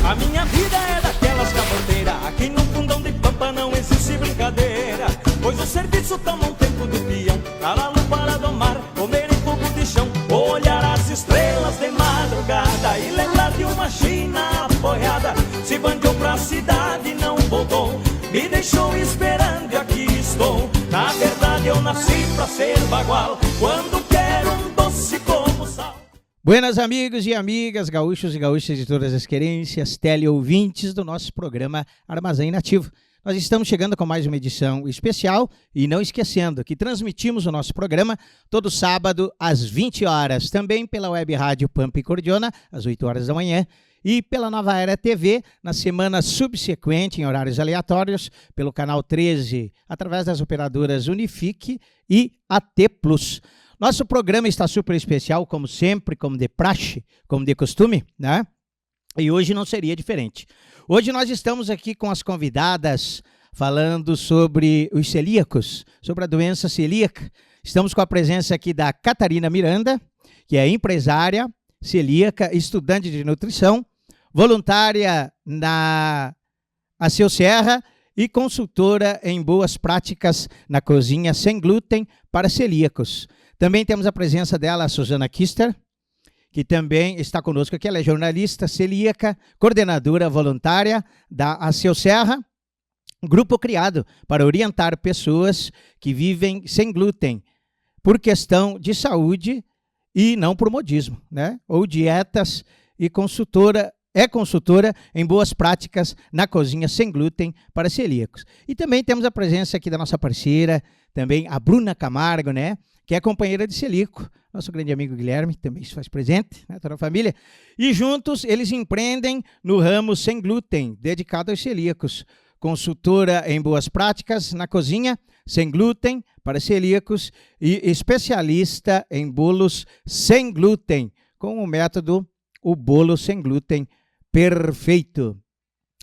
A minha vida é daquelas caborteiras, aqui no fundão de pampa não existe brincadeira, pois o serviço toma um tempo do peão, pra para domar, comer em fogo de chão, olhar as estrelas de madrugada e lembrar de uma China apoiada. Se bandiou pra cidade e não voltou, me deixou esperando e aqui estou. Na verdade eu nasci pra ser bagual, quando quero um doce como sal. Buenas amigos e amigas, gaúchos e gaúchas de todas as querências, teleouvintes do nosso programa Armazém Nativo. Nós estamos chegando com mais uma edição especial e não esquecendo que transmitimos o nosso programa todo sábado às 20 horas, também pela web rádio Pampa e Cordiona, às 8 horas da manhã, e pela Nova Era TV, na semana subsequente, em horários aleatórios, pelo canal 13, através das operadoras Unifique e AT+. Nosso programa está super especial, como sempre, como de praxe, como de costume, né? E hoje não seria diferente. Hoje nós estamos aqui com as convidadas falando sobre os celíacos, sobre a doença celíaca. Estamos com a presença aqui da Catarina Miranda, que é empresária, celíaca, estudante de nutrição, voluntária na Aceu Serra e consultora em boas práticas na cozinha sem glúten para celíacos. Também temos a presença dela, a Suzana Kister, que também está conosco aqui. Ela é jornalista celíaca, coordenadora voluntária da Aceu Serra, grupo criado para orientar pessoas que vivem sem glúten por questão de saúde e não por modismo, né? Ou dietas, e consultora em boas práticas na cozinha sem glúten para celíacos. E também temos a presença aqui da nossa parceira, também a Bruna Camargo, né? Que é companheira de celíaco, nosso grande amigo Guilherme, também se faz presente, né, toda a família. E juntos eles empreendem no ramo sem glúten, dedicado aos celíacos. Consultora em boas práticas na cozinha, sem glúten, para celíacos, e especialista em bolos sem glúten, com o método O Bolo Sem Glúten Perfeito.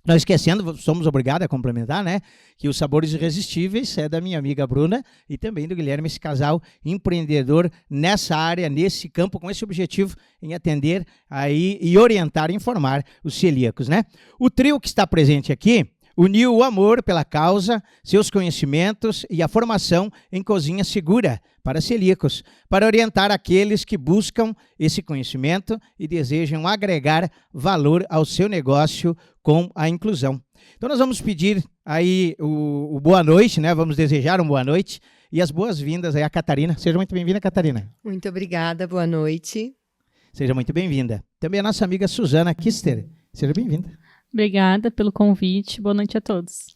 Não esquecendo, somos obrigados a complementar, né, que os sabores irresistíveis é da minha amiga Bruna e também do Guilherme, esse casal empreendedor nessa área, nesse campo, com esse objetivo em atender aí e orientar e informar os celíacos, né? O trio que está presente aqui uniu o amor pela causa, seus conhecimentos e a formação em cozinha segura para celíacos, para orientar aqueles que buscam esse conhecimento e desejam agregar valor ao seu negócio com a inclusão. Então nós vamos pedir aí o boa noite, né? Vamos desejar uma boa noite e as boas-vindas aí à Catarina. Seja muito bem-vinda, Catarina. Muito obrigada, boa noite. Seja muito bem-vinda. Também a nossa amiga Suzana Kister. Seja bem-vinda. Obrigada pelo convite. Boa noite a todos.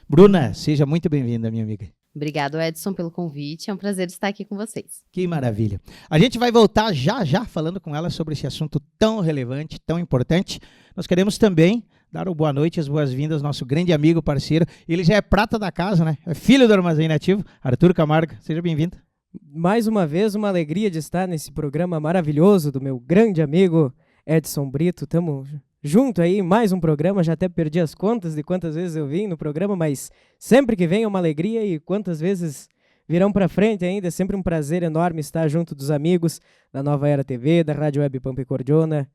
Bruna, seja muito bem-vinda, minha amiga. Obrigado, Edson, pelo convite. É um prazer estar aqui com vocês. Que maravilha. A gente vai voltar já falando com ela sobre esse assunto tão relevante, tão importante. Nós queremos também dar o boa noite e as boas-vindas ao nosso grande amigo, parceiro. Ele já é prata da casa, né? É filho do Armazém Nativo, Arthur Camargo. Seja bem-vindo. Mais uma vez, uma alegria de estar nesse programa maravilhoso do meu grande amigo Edson Brito. Estamos junto aí, mais um programa, já até perdi as contas de quantas vezes eu vim no programa, mas sempre que vem é uma alegria e quantas vezes virão para frente ainda, é sempre um prazer enorme estar junto dos amigos da Nova Era TV, da Rádio Web Pampa e Cordiona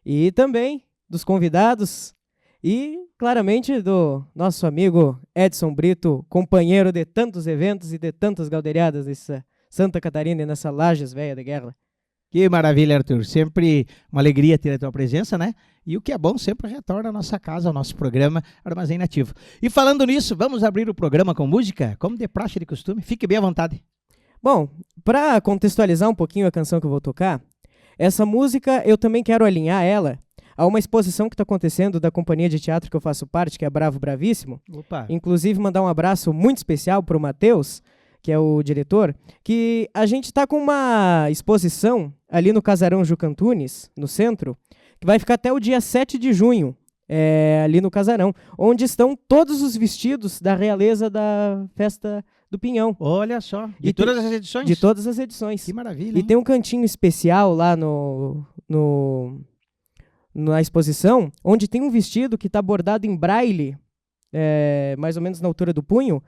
e também dos convidados e claramente do nosso amigo Edson Brito, companheiro de tantos eventos e de tantas galderiadas nessa Santa Catarina e nessa Lages Velha de Guerra. Que maravilha, Arthur. Sempre uma alegria ter a tua presença, né? E o que é bom sempre retorna à nossa casa, ao nosso programa Armazém Nativo. E falando nisso, vamos abrir o programa com música, como de praxe de costume. Fique bem à vontade. Bom, para contextualizar um pouquinho a canção que eu vou tocar, essa música eu também quero alinhar ela a uma exposição que está acontecendo da companhia de teatro que eu faço parte, que é Bravo Bravíssimo. Opa. Inclusive, mandar um abraço muito especial para o Matheus, que é o diretor, que a gente está com uma exposição ali no Casarão Juca Antunes, no centro, que vai ficar até o dia 7 de junho, ali no Casarão, onde estão todos os vestidos da realeza da Festa do Pinhão. Olha só, de todas as edições? De todas as edições. Que maravilha, E hein? tem um cantinho especial lá na exposição, onde tem um vestido que está bordado em braille, mais ou menos na altura do punho,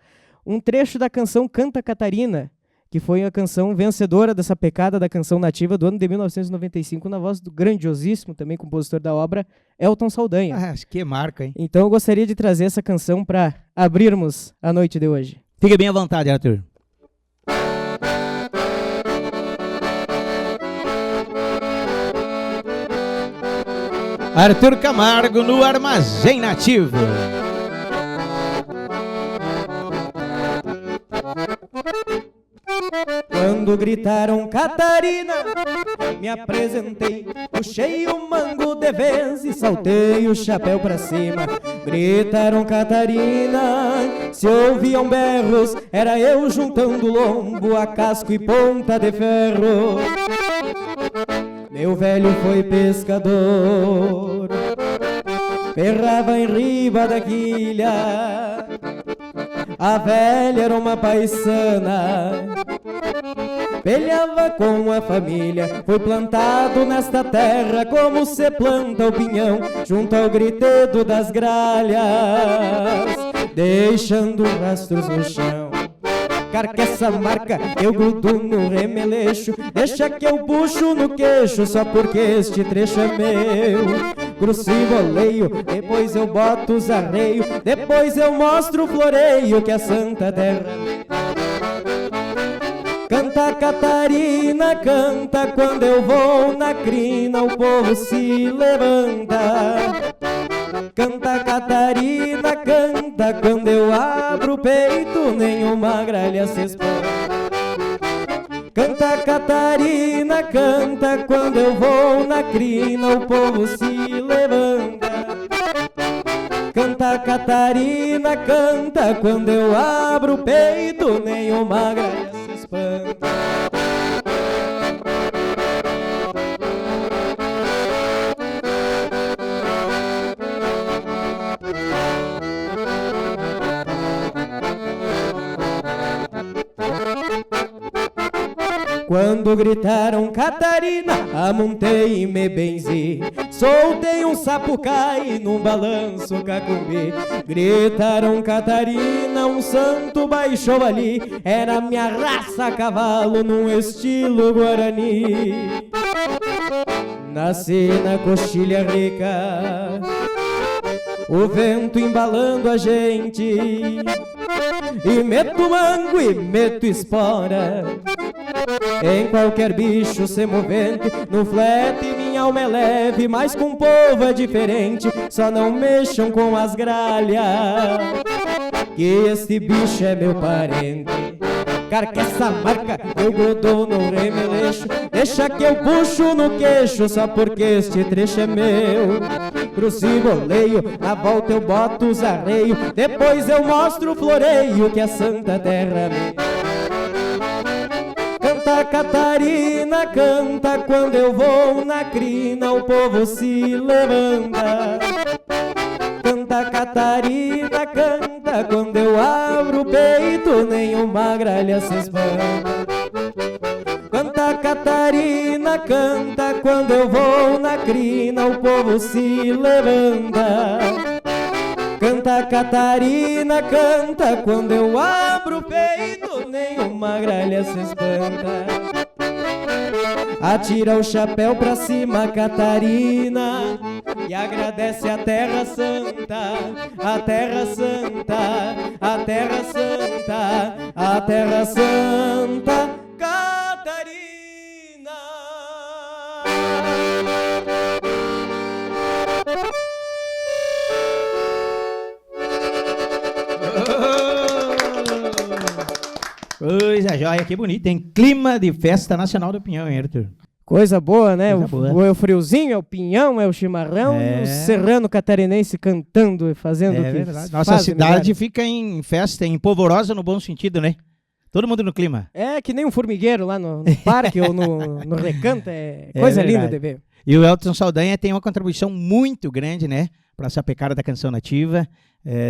um trecho da canção Canta Catarina, que foi a canção vencedora dessa pecada da canção nativa do ano de 1995, na voz do grandiosíssimo, também compositor da obra, Elton Saldanha. Ah, que marca, hein? Então eu gostaria de trazer essa canção para abrirmos a noite de hoje. Fique bem à vontade, Arthur. Arthur Camargo no Armazém Nativo. Quando gritaram Catarina, me apresentei, puxei o mango de vez e saltei o chapéu pra cima. Gritaram Catarina, se ouviam berros, era eu juntando lombo a casco e ponta de ferro. Meu velho foi pescador, perrava em riba da quilha. A velha era uma paisana, pelhava com a família. Foi plantado nesta terra como se planta o pinhão, junto ao gritedo das gralhas, deixando rastros no chão. Carcaça marca, eu grudo no remeleixo, deixa que eu puxo no queixo, só porque este trecho é meu. Cruzo e voleio, depois eu boto os arreios, depois eu mostro o floreio que a Santa Terra. Canta Catarina, canta, quando eu vou na crina o povo se levanta. Canta Catarina, canta, quando eu abro o peito nenhuma gralha se espanta. Canta Catarina, canta, quando eu vou na crina o povo se levanta. Canta Catarina, canta, quando eu abro o peito nenhuma gralha se espanta. Quando gritaram Catarina, amontei e me benzi, soltei um sapucai num balanço cacumbi. Gritaram Catarina, um santo baixou ali, era minha raça a cavalo num estilo guarani. Nasci na coxilha rica, o vento embalando a gente, e meto mango e meto espora em qualquer bicho semovente. No flete minha alma é leve, mas com o povo é diferente. Só não mexam com as gralhas, que este bicho é meu parente. Carcaça marca, eu grudo no remeleixo, deixa que eu puxo no queixo, só porque este trecho é meu. Cruzo e voleio, na volta eu boto os arreios, depois eu mostro o floreio que a Santa Terra me. Canta Catarina, canta, quando eu vou na crina o povo se levanta. Canta Catarina, canta, quando eu abro o peito nenhuma gralha se espanta. Canta Catarina, canta, quando eu vou na crina o povo se levanta. Canta Catarina, canta, quando eu abro o peito nenhuma gralha se espanta. Atira o chapéu pra cima, Catarina, e agradece a Terra Santa, a Terra Santa, a Terra Santa, a Terra Santa, Catarina. Coisa joia, que bonito. Tem clima de festa nacional do Pinhão, hein, Arthur? Coisa boa, né? Coisa boa. O friozinho, é o pinhão, é o chimarrão, É. o serrano catarinense cantando e fazendo o que verdade. Nossa faz cidade melhor. fica em festa, em polvorosa no bom sentido, né? Todo mundo no clima. É que nem um formigueiro lá no parque ou no recanto, é coisa linda verdade. de ver. E o Elton Saldanha tem uma contribuição muito grande, né? Para essa pecada da canção nativa,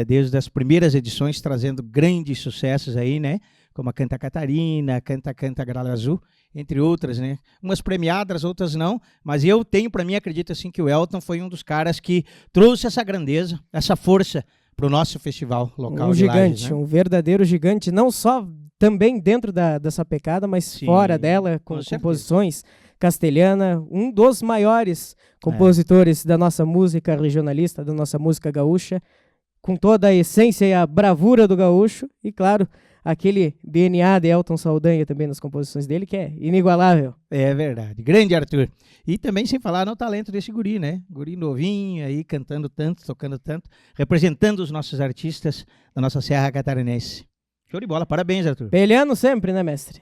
desde as primeiras edições, trazendo grandes sucessos aí, né? Como a Canta Catarina, Canta Gralha Azul, entre outras, né? Umas premiadas, outras não, mas eu tenho para mim, acredito assim, que o Elton foi um dos caras que trouxe essa grandeza, essa força para o nosso festival local Um de gigante, Lages, né? um verdadeiro gigante, não só também dentro da Sapecada, mas Sim, fora dela, com certeza. composições castelhana, um dos maiores É. compositores da nossa música regionalista, da nossa música gaúcha, com toda a essência e a bravura do gaúcho, e claro, aquele DNA de Elton Saldanha também nas composições dele, que é inigualável. É verdade. Grande Arthur. E também sem falar no talento desse guri, né? Guri novinho aí, cantando tanto, tocando tanto, representando os nossos artistas da nossa Serra Catarinense. Show de bola. Parabéns, Arthur. Peleando sempre, né, mestre?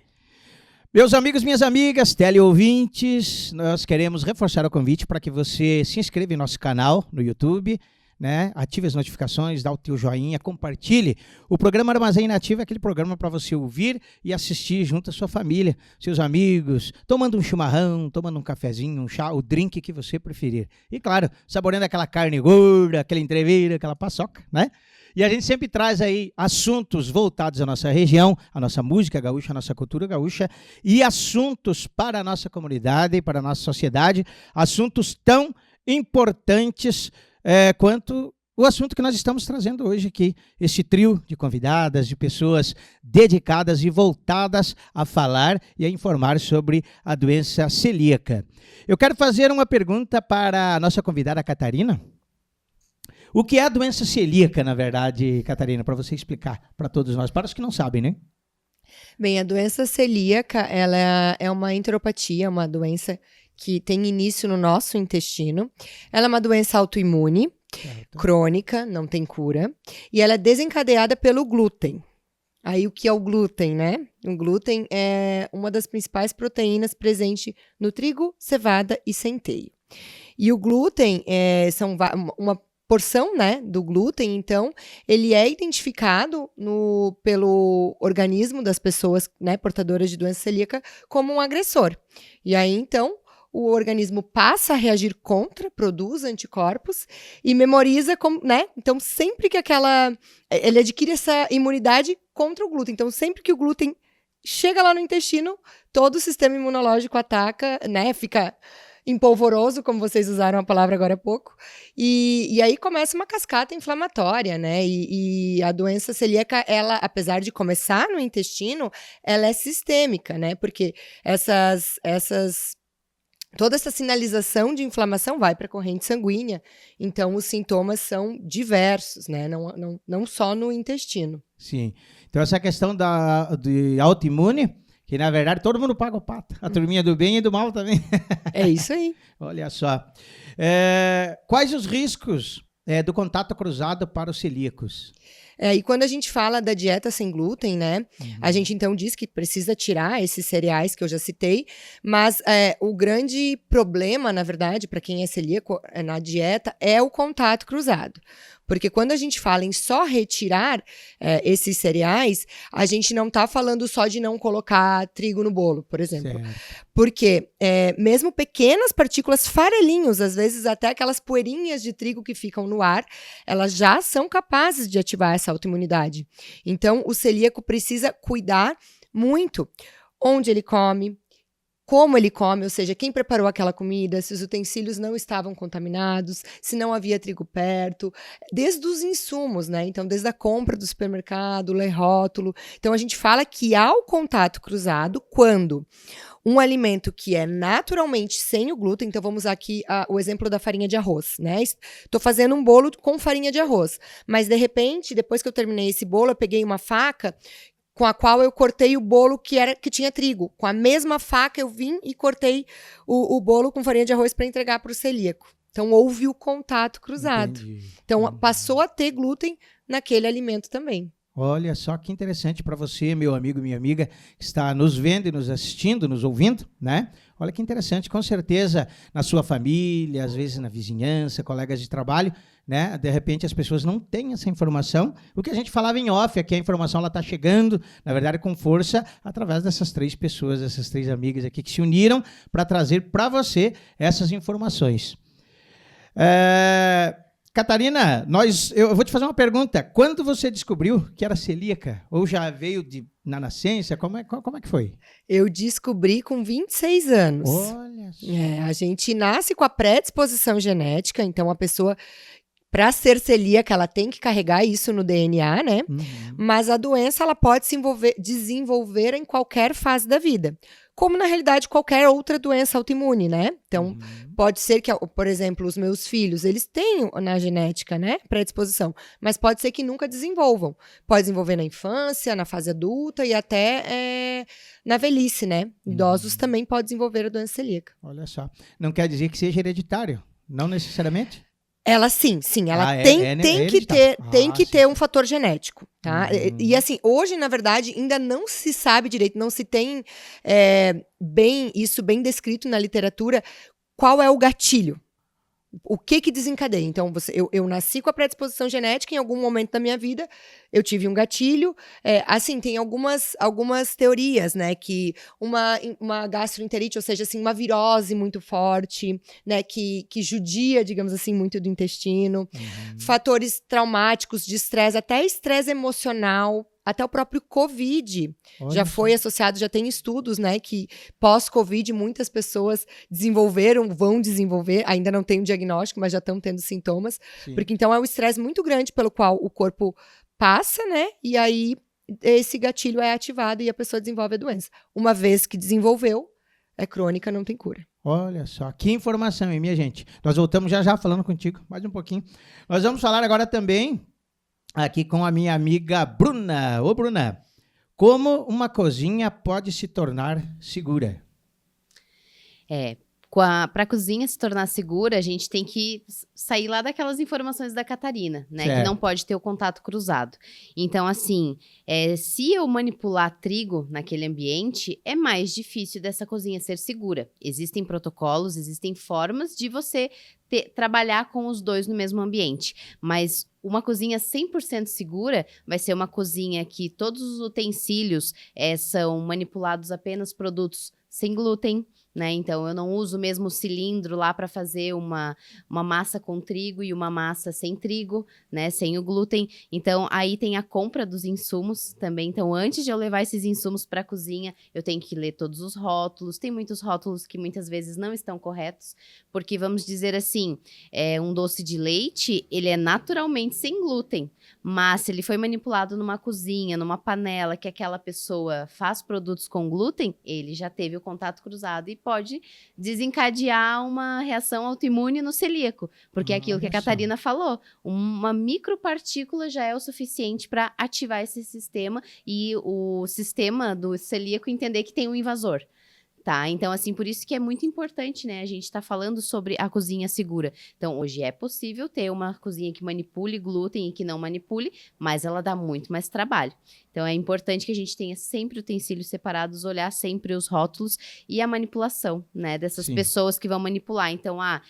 Meus amigos, minhas amigas, teleouvintes, nós queremos reforçar o convite para que você se inscreva em nosso canal no YouTube, né? Ative as notificações, dá o teu joinha, compartilhe. O programa Armazém Nativo é aquele programa para você ouvir e assistir junto à sua família, seus amigos, tomando um chimarrão, tomando um cafezinho, um chá, o drink que você preferir. E claro, saboreando aquela carne gorda, aquela entreveira, aquela paçoca, né? E a gente sempre traz aí assuntos voltados à nossa região, à nossa música gaúcha, à nossa cultura gaúcha e assuntos para a nossa comunidade, para a nossa sociedade, assuntos tão importantes quanto o assunto que nós estamos trazendo hoje aqui, esse trio de convidadas, de pessoas dedicadas e voltadas a falar e a informar sobre a doença celíaca. Eu quero fazer uma pergunta para a nossa convidada Catarina. O que é a doença celíaca, na verdade, Catarina, para você explicar para todos nós, para os que não sabem, né? Bem, a doença celíaca, ela é uma enteropatia, uma doença que tem início no nosso intestino. Ela é uma doença autoimune, crônica, não tem cura, e ela é desencadeada pelo glúten. Aí o que é o glúten, né? O glúten é uma das principais proteínas presente no trigo, cevada e centeio. E o glúten são uma porção, né, do glúten, então, ele é identificado pelo organismo das pessoas, né, portadoras de doença celíaca como um agressor. E aí, então, o organismo passa a reagir contra, produz anticorpos e memoriza, né? Então, sempre que ele adquire essa imunidade contra o glúten. Então, sempre que o glúten chega lá no intestino, todo o sistema imunológico ataca, né? Fica empolvoroso, como vocês usaram a palavra agora há pouco, e aí começa uma cascata inflamatória, né, e a doença celíaca, ela, apesar de começar no intestino, ela é sistêmica, né, porque toda essa sinalização de inflamação vai para a corrente sanguínea, então os sintomas são diversos, né, não só no intestino. Sim, então essa questão de autoimune, que, na verdade, todo mundo paga o pato. A turminha do bem e do mal também. É isso aí. Olha só. Quais os riscos do contato cruzado para os celíacos? E quando a gente fala da dieta sem glúten, né, a gente então diz que precisa tirar esses cereais que eu já citei, mas o grande problema, na verdade, para quem é celíaco na dieta, é o contato cruzado. Porque quando a gente fala em só retirar esses cereais, a gente não está falando só de não colocar trigo no bolo, por exemplo. Certo. Porque mesmo pequenas partículas, farelinhos, às vezes até aquelas poeirinhas de trigo que ficam no ar, elas já são capazes de ativar essa autoimunidade. Então, o celíaco precisa cuidar muito onde ele come, como ele come, ou seja, quem preparou aquela comida, se os utensílios não estavam contaminados, se não havia trigo perto, desde os insumos, né? Então, desde a compra do supermercado, ler rótulo. Então, a gente fala que há o contato cruzado quando um alimento que é naturalmente sem o glúten, então vamos usar aqui o exemplo da farinha de arroz, né? Estou fazendo um bolo com farinha de arroz, mas de repente, depois que eu terminei esse bolo, eu peguei uma faca com a qual eu cortei o bolo que tinha trigo. Com a mesma faca eu vim e cortei o bolo com farinha de arroz para entregar para o celíaco. Então houve o contato cruzado. Entendi. Então passou a ter glúten naquele alimento também. Olha só que interessante para você, meu amigo, minha amiga, que está nos vendo e nos assistindo, nos ouvindo, né? Olha que interessante, com certeza na sua família, às vezes na vizinhança, colegas de trabalho, né? De repente as pessoas não têm essa informação. O que a gente falava em off, aqui a informação ela está chegando, na verdade com força, através dessas 3 pessoas, essas 3 amigas aqui que se uniram para trazer para você essas informações. Catarina, eu vou te fazer uma pergunta. Quando você descobriu que era celíaca? Ou já veio na nascença? Como é que foi? Eu descobri com 26 anos. Olha só. A gente nasce com a predisposição genética, então a pessoa Para ser celíaca, ela tem que carregar isso no DNA, né? Mas a doença, ela pode se desenvolver em qualquer fase da vida. Como, na realidade, qualquer outra doença autoimune, né? Então, pode ser que, por exemplo, os meus filhos, eles tenham na genética, né? Predisposição. Mas pode ser que nunca desenvolvam. Pode desenvolver na infância, na fase adulta e até na velhice, né? Idosos também podem desenvolver a doença celíaca. Olha só. Não quer dizer que seja hereditário? Não necessariamente? Ela sim, ela tem que ter um fator genético, tá? E assim, hoje, na verdade, ainda não se sabe direito, não se tem isso bem descrito na literatura, qual é o gatilho. O que desencadeia? Então, eu nasci com a predisposição genética, em algum momento da minha vida, eu tive um gatilho. Assim, tem algumas teorias, né? Que uma gastroenterite, ou seja, assim, uma virose muito forte, né? Que judia, digamos assim, muito do intestino. Fatores traumáticos de estresse, até estresse emocional. Até o próprio Covid já foi associado, já tem estudos, né, que pós-Covid muitas pessoas vão desenvolver, ainda não tem um diagnóstico, mas já estão tendo sintomas, porque então é um estresse muito grande pelo qual o corpo passa, né, e aí esse gatilho é ativado e a pessoa desenvolve a doença. Uma vez que desenvolveu, é crônica, não tem cura. Olha só, que informação, hein, minha gente? Nós voltamos já falando contigo, mais um pouquinho. Nós vamos falar agora também aqui com a minha amiga Bruna. Ô, Bruna, como uma cozinha pode se tornar segura? Para a cozinha se tornar segura, a gente tem que sair lá daquelas informações da Catarina, né? Certo. Que não pode ter o contato cruzado. Então, assim, se eu manipular trigo naquele ambiente, é mais difícil dessa cozinha ser segura. Existem protocolos, existem formas de você trabalhar com os dois no mesmo ambiente. Mas uma cozinha 100% segura vai ser uma cozinha que todos os utensílios são manipulados apenas produtos sem glúten, né? Então, eu não uso o mesmo cilindro lá para fazer uma massa com trigo e uma massa sem trigo, né? Sem o glúten. Então, aí tem a compra dos insumos também. Então, antes de eu levar esses insumos para a cozinha, eu tenho que ler todos os rótulos. Tem muitos rótulos que muitas vezes não estão corretos, porque vamos dizer assim, um doce de leite, ele é naturalmente sem glúten, mas se ele foi manipulado numa cozinha, numa panela, que aquela pessoa faz produtos com glúten, ele já teve o contato cruzado e pode desencadear uma reação autoimune no celíaco, porque é aquilo que a Catarina falou, uma micropartícula já é o suficiente para ativar esse sistema e o sistema do celíaco entender que tem um invasor. Tá, então assim, por isso que é muito importante, né, a gente tá falando sobre a cozinha segura. Então, hoje é possível ter uma cozinha que manipule glúten e que não manipule, mas ela dá muito mais trabalho. Então, é importante que a gente tenha sempre utensílios separados, olhar sempre os rótulos e a manipulação, né, dessas pessoas que vão manipular. Então, a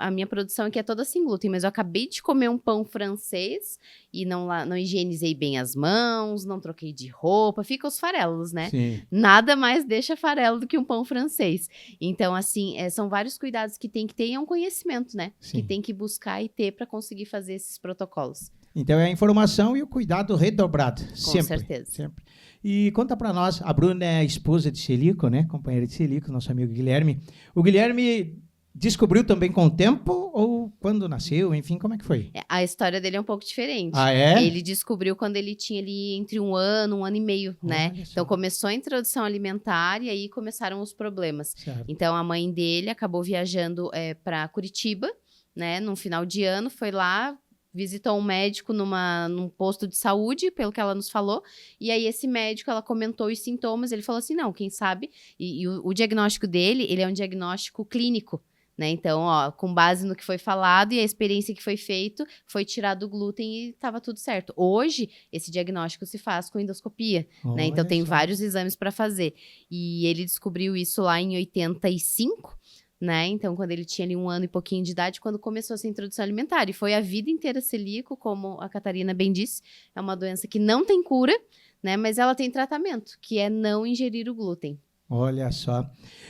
minha produção aqui é toda sem glúten, mas eu acabei de comer um pão francês e não higienizei bem as mãos, não troquei de roupa, fica os farelos, né? Sim. Nada mais deixa farelo do que um pão francês. Então, assim, são vários cuidados que tem que ter e é um conhecimento, né? Sim. Que tem que buscar e ter para conseguir fazer esses protocolos. Então, é a informação e o cuidado redobrado. Com sempre, certeza. Sempre. E conta para nós, a Bruna é a esposa de Celíaco, né? Companheira de Celíaco, nosso amigo Guilherme. O Guilherme descobriu também com o tempo ou quando nasceu? Enfim, como é que foi? A história dele é um pouco diferente. Ah, é? Ele descobriu quando ele tinha ali entre um ano e meio, né? Olha só. Então, começou a introdução alimentar e aí começaram os problemas. Certo. Então, a mãe dele acabou viajando para Curitiba, né? Num final de ano, foi lá, visitou um médico num posto de saúde, pelo que ela nos falou, e aí esse médico, ela comentou os sintomas, ele falou assim, não, quem sabe, e o diagnóstico dele, ele é um diagnóstico clínico, né, então, com base no que foi falado e a experiência que foi feito, foi tirado o glúten e estava tudo certo. Hoje, esse diagnóstico se faz com endoscopia, né, então tem vários exames para fazer, e ele descobriu isso lá em 85, né? Então, quando ele tinha ali 1 ano e pouquinho de idade, quando começou essa introdução alimentar. E foi a vida inteira celíaco, como a Catarina bem disse. É uma doença que não tem cura, né? Mas ela tem tratamento, que é não ingerir o glúten. Olha só.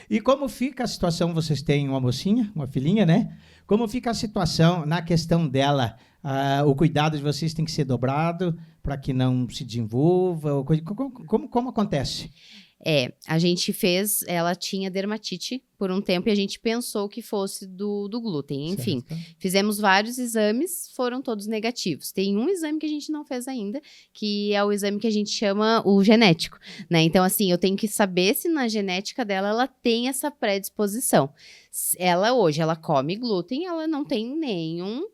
E como fica a situação? Vocês têm uma mocinha, uma filhinha, né? Como fica a situação na questão dela? O cuidado de vocês tem que ser dobrado para que não se desenvolva? Como acontece? A gente fez, ela tinha dermatite por um tempo e a gente pensou que fosse do glúten. Enfim, fizemos vários exames, foram todos negativos. Tem um exame que a gente não fez ainda, que é o exame que a gente chama o genético, né? Então, assim, eu tenho que saber se na genética dela ela tem essa predisposição. Ela hoje, ela come glúten, ela não tem nenhum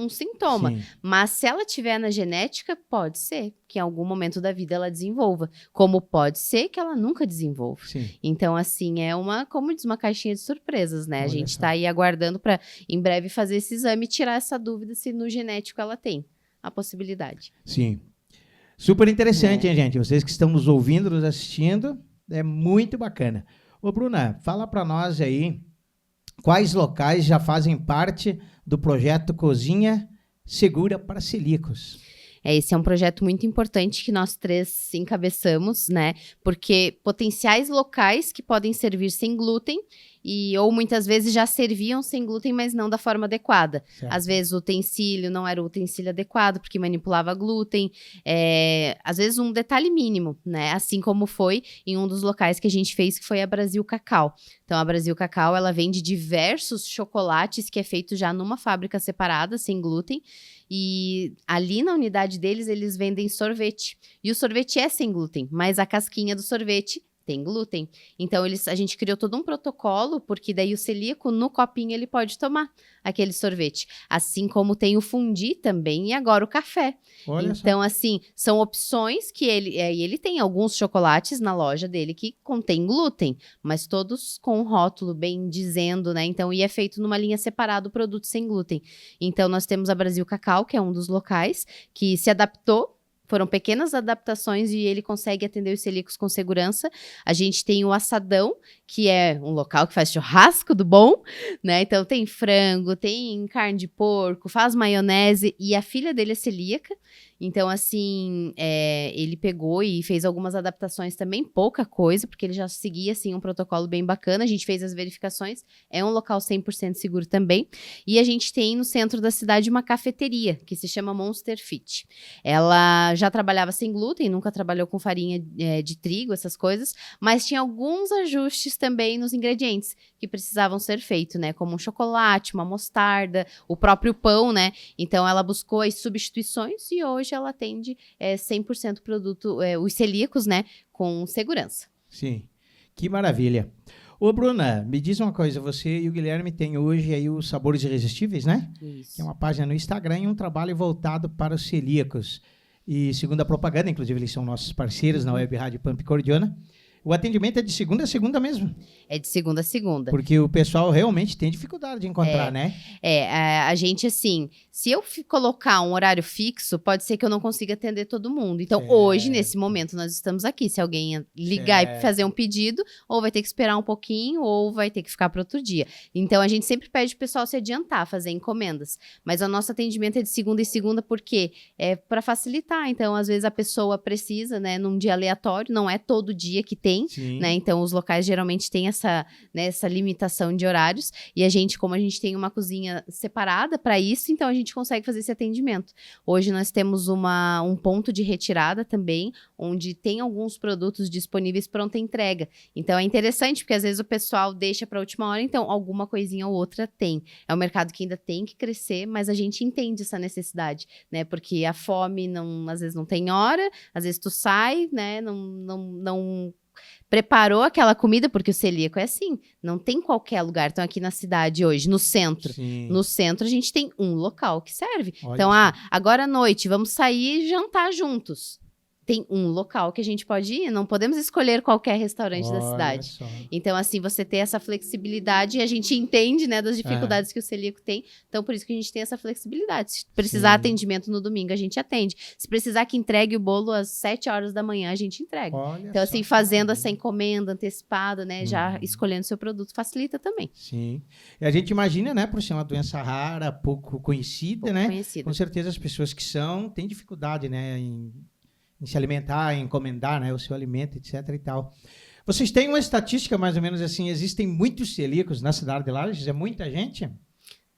sintoma. Sim. Mas se ela tiver na genética, pode ser que em algum momento da vida ela desenvolva. Como pode ser que ela nunca desenvolva. Sim. Então, assim, como diz, uma caixinha de surpresas, né? Olha A gente só. tá aí aguardando para em breve fazer esse exame e tirar essa dúvida se no genético ela tem a possibilidade. Sim. Super interessante, hein, gente? Vocês que estão nos ouvindo, nos assistindo, é muito bacana. Ô, Bruna, fala para nós aí quais locais já fazem parte do projeto Cozinha Segura para Celíacos. Esse é um projeto muito importante que nós 3 encabeçamos, né? Porque potenciais locais que podem servir sem glúten ou muitas vezes já serviam sem glúten, mas não da forma adequada. Certo. Às vezes o utensílio não era o utensílio adequado, porque manipulava glúten. Às vezes um detalhe mínimo, né? Assim como foi em um dos locais que a gente fez, que foi a Brasil Cacau. Então, a Brasil Cacau, ela vende diversos chocolates que é feito já numa fábrica separada, sem glúten. E ali na unidade deles, eles vendem sorvete. E o sorvete é sem glúten, mas a casquinha do sorvete tem glúten. Então, a gente criou todo um protocolo, porque daí o celíaco, no copinho, ele pode tomar aquele sorvete. Assim como tem o fundi também e agora o café. Olha só. Então, assim, são opções que ele tem alguns chocolates na loja dele que contém glúten, mas todos com um rótulo bem dizendo, né? Então, e é feito numa linha separada o produto sem glúten. Então, nós temos a Brasil Cacau, que é um dos locais que se adaptou. Foram pequenas adaptações e ele consegue atender os celíacos com segurança. A gente tem o Assadão, que é um local que faz churrasco do bom, né? Então tem frango, tem carne de porco, faz maionese e a filha dele é celíaca. Então, assim, ele pegou e fez algumas adaptações também, pouca coisa, porque ele já seguia, assim, um protocolo bem bacana. A gente fez as verificações, é um local 100% seguro também. E a gente tem no centro da cidade uma cafeteria, que se chama Monster Fit. Ela já trabalhava sem glúten, nunca trabalhou com farinha de trigo, essas coisas, mas tinha alguns ajustes também nos ingredientes que precisavam ser feitos, né? Como um chocolate, uma mostarda, o próprio pão, né? Então, ela buscou as substituições e hoje ela atende 100% produto, os celíacos, né, com segurança. Sim, que maravilha. Ô, Bruna, me diz uma coisa, você e o Guilherme têm hoje aí os Sabores Irresistíveis, né? Isso. Que é uma página no Instagram e um trabalho voltado para os celíacos. E segundo a propaganda, inclusive eles são nossos parceiros na Web Rádio Pampa e Cordiona, o atendimento é de segunda a segunda mesmo. É de segunda a segunda. Porque o pessoal realmente tem dificuldade de encontrar, né? A gente, assim, se eu colocar um horário fixo, pode ser que eu não consiga atender todo mundo. Então, Certo. hoje, nesse momento, nós estamos aqui. Se alguém ligar Certo. e fazer um pedido, ou vai ter que esperar um pouquinho, ou vai ter que ficar para outro dia. Então, a gente sempre pede o pessoal se adiantar, fazer encomendas. Mas o nosso atendimento é de segunda em segunda, porque é para facilitar. Então, às vezes, a pessoa precisa, né, num dia aleatório, não é todo dia que tem. Sim. Né? Então, os locais geralmente têm essa limitação de horários e a gente, como a gente tem uma cozinha separada para isso, então a gente consegue fazer esse atendimento. Hoje nós temos um ponto de retirada também, onde tem alguns produtos disponíveis pronta entrega. Então, é interessante, porque às vezes o pessoal deixa para a última hora, então alguma coisinha ou outra tem. É um mercado que ainda tem que crescer, mas a gente entende essa necessidade, né? Porque a fome, às vezes não tem hora, às vezes tu sai, né? Não preparou aquela comida, porque o celíaco é assim, não tem qualquer lugar. Então, aqui na cidade hoje, no centro, Sim. no centro a gente tem um local que serve. Olha Então, só. agora à noite, vamos sair e jantar juntos. Tem um local que a gente pode ir, não podemos escolher qualquer restaurante da Olha cidade. só. Então, assim, você ter essa flexibilidade, e a gente entende, né, das dificuldades que o celíaco tem. Então, por isso que a gente tem essa flexibilidade. Se precisar Sim. atendimento no domingo, a gente atende. Se precisar que entregue o bolo às 7 horas da manhã, a gente entrega. Olha Então, só assim, que fazendo maravilha. essa encomenda antecipada, né, já Uhum. escolhendo seu produto, facilita também. Sim. E a gente imagina, né, por ser uma doença rara, pouco conhecida, Pouco né? conhecido. Com certeza as pessoas que têm dificuldade, né, em se alimentar, em encomendar, né, o seu alimento, etc e tal. Vocês têm uma estatística mais ou menos assim, existem muitos celíacos na cidade de Lages? É muita gente?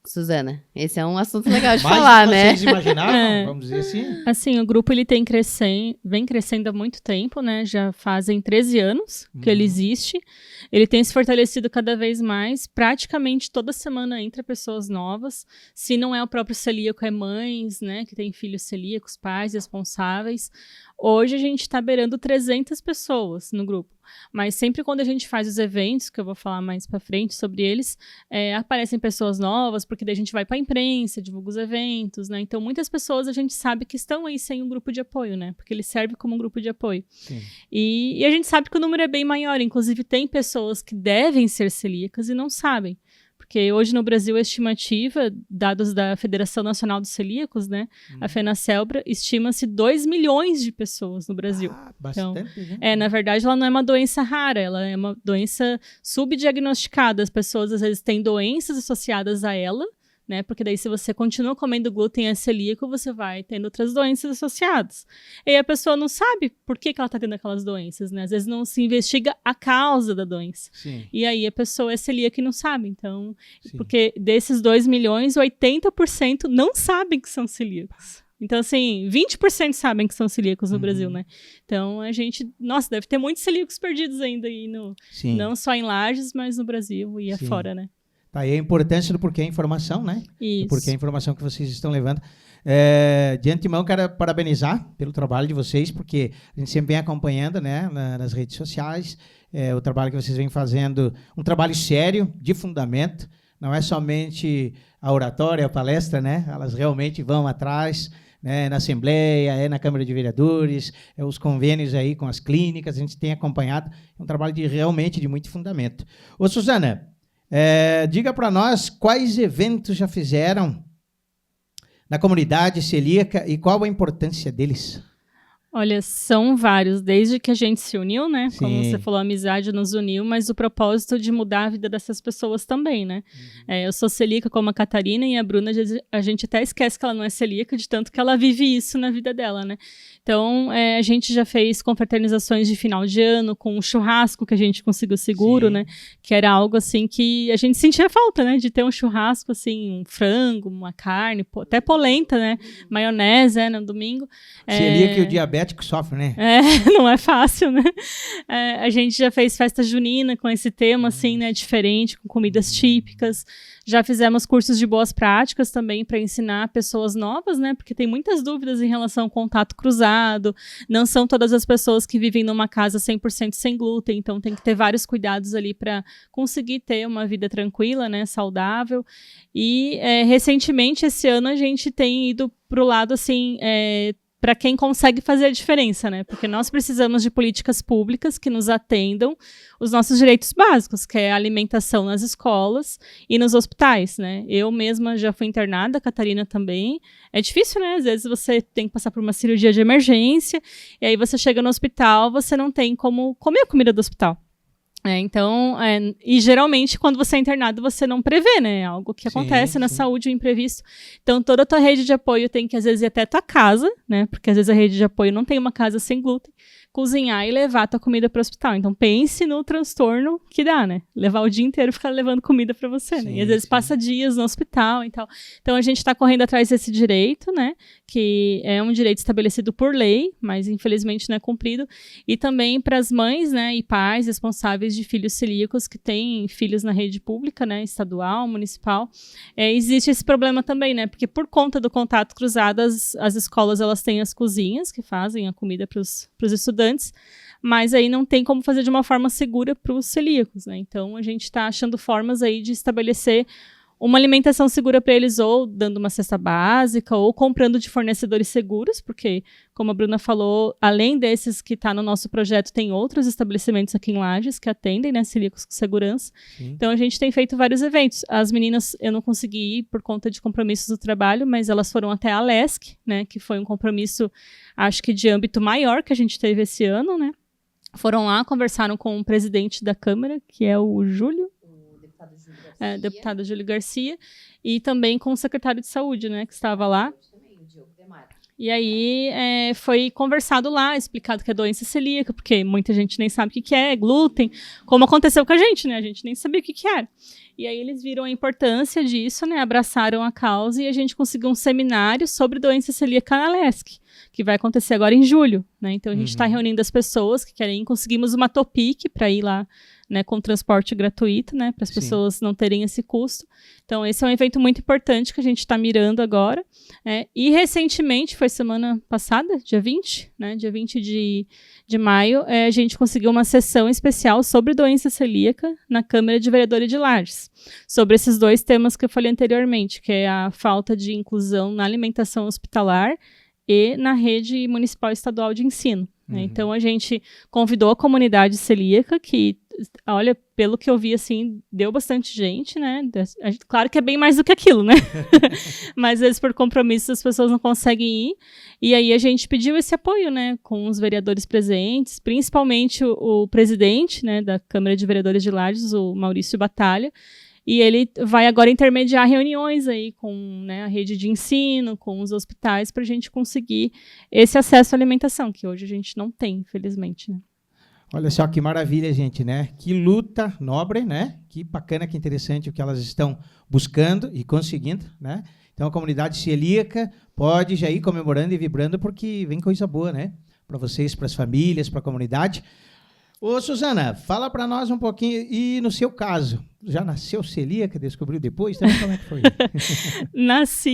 Suzana, esse é um assunto legal de Mais falar, do que né? vocês imaginavam, É. vamos dizer assim. Assim, o grupo ele vem crescendo há muito tempo, né? Já fazem 13 anos que ele existe. Ele tem se fortalecido cada vez mais. Praticamente toda semana entra pessoas novas. Se não é o próprio celíaco, é mães, né? Que tem filhos celíacos, pais responsáveis. Hoje a gente está beirando 300 pessoas no grupo. Mas sempre quando a gente faz os eventos, que eu vou falar mais pra frente sobre eles, aparecem pessoas novas, porque daí a gente vai pra imprensa, divulga os eventos, né? Então muitas pessoas a gente sabe que estão aí sem um grupo de apoio, né? Porque ele serve como um grupo de apoio. Sim. E a gente sabe que o número é bem maior. Inclusive tem pessoas que devem ser celíacas e não sabem. Porque hoje no Brasil a estimativa, dados da Federação Nacional dos Celíacos, né? A FenaCelbra, estima-se 2 milhões de pessoas no Brasil. Ah, bastante, né? Na verdade, ela não é uma doença rara, ela é uma doença subdiagnosticada. As pessoas, às vezes, têm doenças associadas a ela, né? Porque daí, se você continua comendo glúten e é celíaco, você vai tendo outras doenças associadas. E aí a pessoa não sabe por que ela está tendo aquelas doenças, né? Às vezes não se investiga a causa da doença. Sim. E aí a pessoa é celíaca e não sabe. Então, Sim. porque desses 2 milhões, 80% não sabem que são celíacos. Então, assim, 20% sabem que são celíacos no Brasil, né? Então, a gente... Nossa, deve ter muitos celíacos perdidos ainda aí, Sim. não só em Lages, mas no Brasil e Sim. afora, né? Tá aí a importância do porquê a informação, né? Isso. Do porquê a informação que vocês estão levando. De antemão, quero parabenizar pelo trabalho de vocês, porque a gente sempre vem acompanhando, né, nas redes sociais, o trabalho que vocês vêm fazendo, um trabalho sério, de fundamento, não é somente a oratória, a palestra, né? Elas realmente vão atrás, né, na Assembleia, na Câmara de Vereadores, os convênios aí com as clínicas, a gente tem acompanhado, é um trabalho realmente de muito fundamento. Ô, Suzana, diga para nós quais eventos já fizeram na comunidade celíaca e qual a importância deles. Olha, são vários, desde que a gente se uniu, né? Sim. Como você falou, a amizade nos uniu, mas o propósito de mudar a vida dessas pessoas também, né? Eu sou celíaca como a Catarina e a Bruna, a gente até esquece que ela não é celíaca, de tanto que ela vive isso na vida dela, né? Então, a gente já fez confraternizações de final de ano, com um churrasco que a gente conseguiu seguro, Sim. né? Que era algo, assim, que a gente sentia falta, né? De ter um churrasco, assim, um frango, uma carne, até polenta, né? Maionese, no domingo. Celíaco e o diabético sofre, né? Não é fácil, né? A gente já fez festa junina com esse tema, assim, né? Diferente, com comidas típicas. Já fizemos cursos de boas práticas também para ensinar pessoas novas, né? Porque tem muitas dúvidas em relação ao contato cruzado. Não são todas as pessoas que vivem numa casa 100% sem glúten, então tem que ter vários cuidados ali para conseguir ter uma vida tranquila, né? Saudável. E recentemente, esse ano, a gente tem ido para o lado, assim, para quem consegue fazer a diferença, né? Porque nós precisamos de políticas públicas que nos atendam os nossos direitos básicos, que é a alimentação nas escolas e nos hospitais, né? Eu mesma já fui internada, a Catarina também. É difícil, né? Às vezes você tem que passar por uma cirurgia de emergência e aí você chega no hospital, você não tem como comer a comida do hospital. Então, e geralmente quando você é internado você não prevê, né? Algo que acontece na saúde, o imprevisto. Então, toda a tua rede de apoio tem que, às vezes, ir até a tua casa, né? Porque, às vezes, a rede de apoio não tem uma casa sem glúten. Cozinhar e levar a tua comida para o hospital. Então, pense no transtorno que dá, né? Levar o dia inteiro e ficar levando comida para você, né? E, às vezes, passa dias no hospital e tal. Então, a gente está correndo atrás desse direito, né? Que é um direito estabelecido por lei, mas, infelizmente, não é cumprido. E também para as mães, né? E pais responsáveis de filhos celíacos que têm filhos na rede pública, né, estadual, municipal, existe esse problema também, né, porque por conta do contato cruzado, as escolas elas têm as cozinhas que fazem a comida para os estudantes, mas aí não tem como fazer de uma forma segura para os celíacos, né, então a gente está achando formas aí de estabelecer uma alimentação segura para eles, ou dando uma cesta básica, ou comprando de fornecedores seguros, porque, como a Bruna falou, além desses que está no nosso projeto, tem outros estabelecimentos aqui em Lages que atendem, né, celíacos com segurança. Sim. Então, a gente tem feito vários eventos. As meninas, eu não consegui ir por conta de compromissos do trabalho, mas elas foram até a LESC, né, que foi um compromisso, acho que de âmbito maior que a gente teve esse ano, né. Foram lá, conversaram com o presidente da Câmara, que é o Júlio, deputado Júlio Garcia, e também com o secretário de Saúde, né, que estava lá. E aí foi conversado lá, explicado que é doença celíaca, porque muita gente nem sabe o que é, glúten, como aconteceu com a gente, né? A gente nem sabia o que era. E aí eles viram a importância disso, né? Abraçaram a causa e a gente conseguiu um seminário sobre doença celíaca na LESC, que vai acontecer agora em julho, né? Então a gente está reunindo as pessoas que querem ir, conseguimos uma Topic para ir lá, né, com transporte gratuito, né, para as pessoas não terem esse custo. Então esse é um evento muito importante que a gente está mirando agora. E recentemente, foi semana passada, dia 20, né, dia 20 de maio, a gente conseguiu uma sessão especial sobre doença celíaca na Câmara de Vereadores de Lages, sobre esses 2 temas que eu falei anteriormente, que é a falta de inclusão na alimentação hospitalar e na rede municipal e estadual de ensino. Né? Então a gente convidou a comunidade celíaca, que, olha, pelo que eu vi, assim, deu bastante gente, né? Claro que é bem mais do que aquilo, né? Mas às vezes por compromisso as pessoas não conseguem ir. E aí a gente pediu esse apoio, né? Com os vereadores presentes, principalmente o presidente, né, da Câmara de Vereadores de Lages, o Maurício Batalha. E ele vai agora intermediar reuniões aí com, né, a rede de ensino, com os hospitais, para a gente conseguir esse acesso à alimentação, que hoje a gente não tem, infelizmente, né? Olha só que maravilha, gente, né? Que luta nobre, né? Que bacana, que interessante o que elas estão buscando e conseguindo, né? Então a comunidade celíaca pode já ir comemorando e vibrando, porque vem coisa boa, né? Para vocês, para as famílias, para a comunidade. Ô, Suzana, fala para nós um pouquinho, e no seu caso, já nasceu celíaca, descobriu depois? Também como é que foi?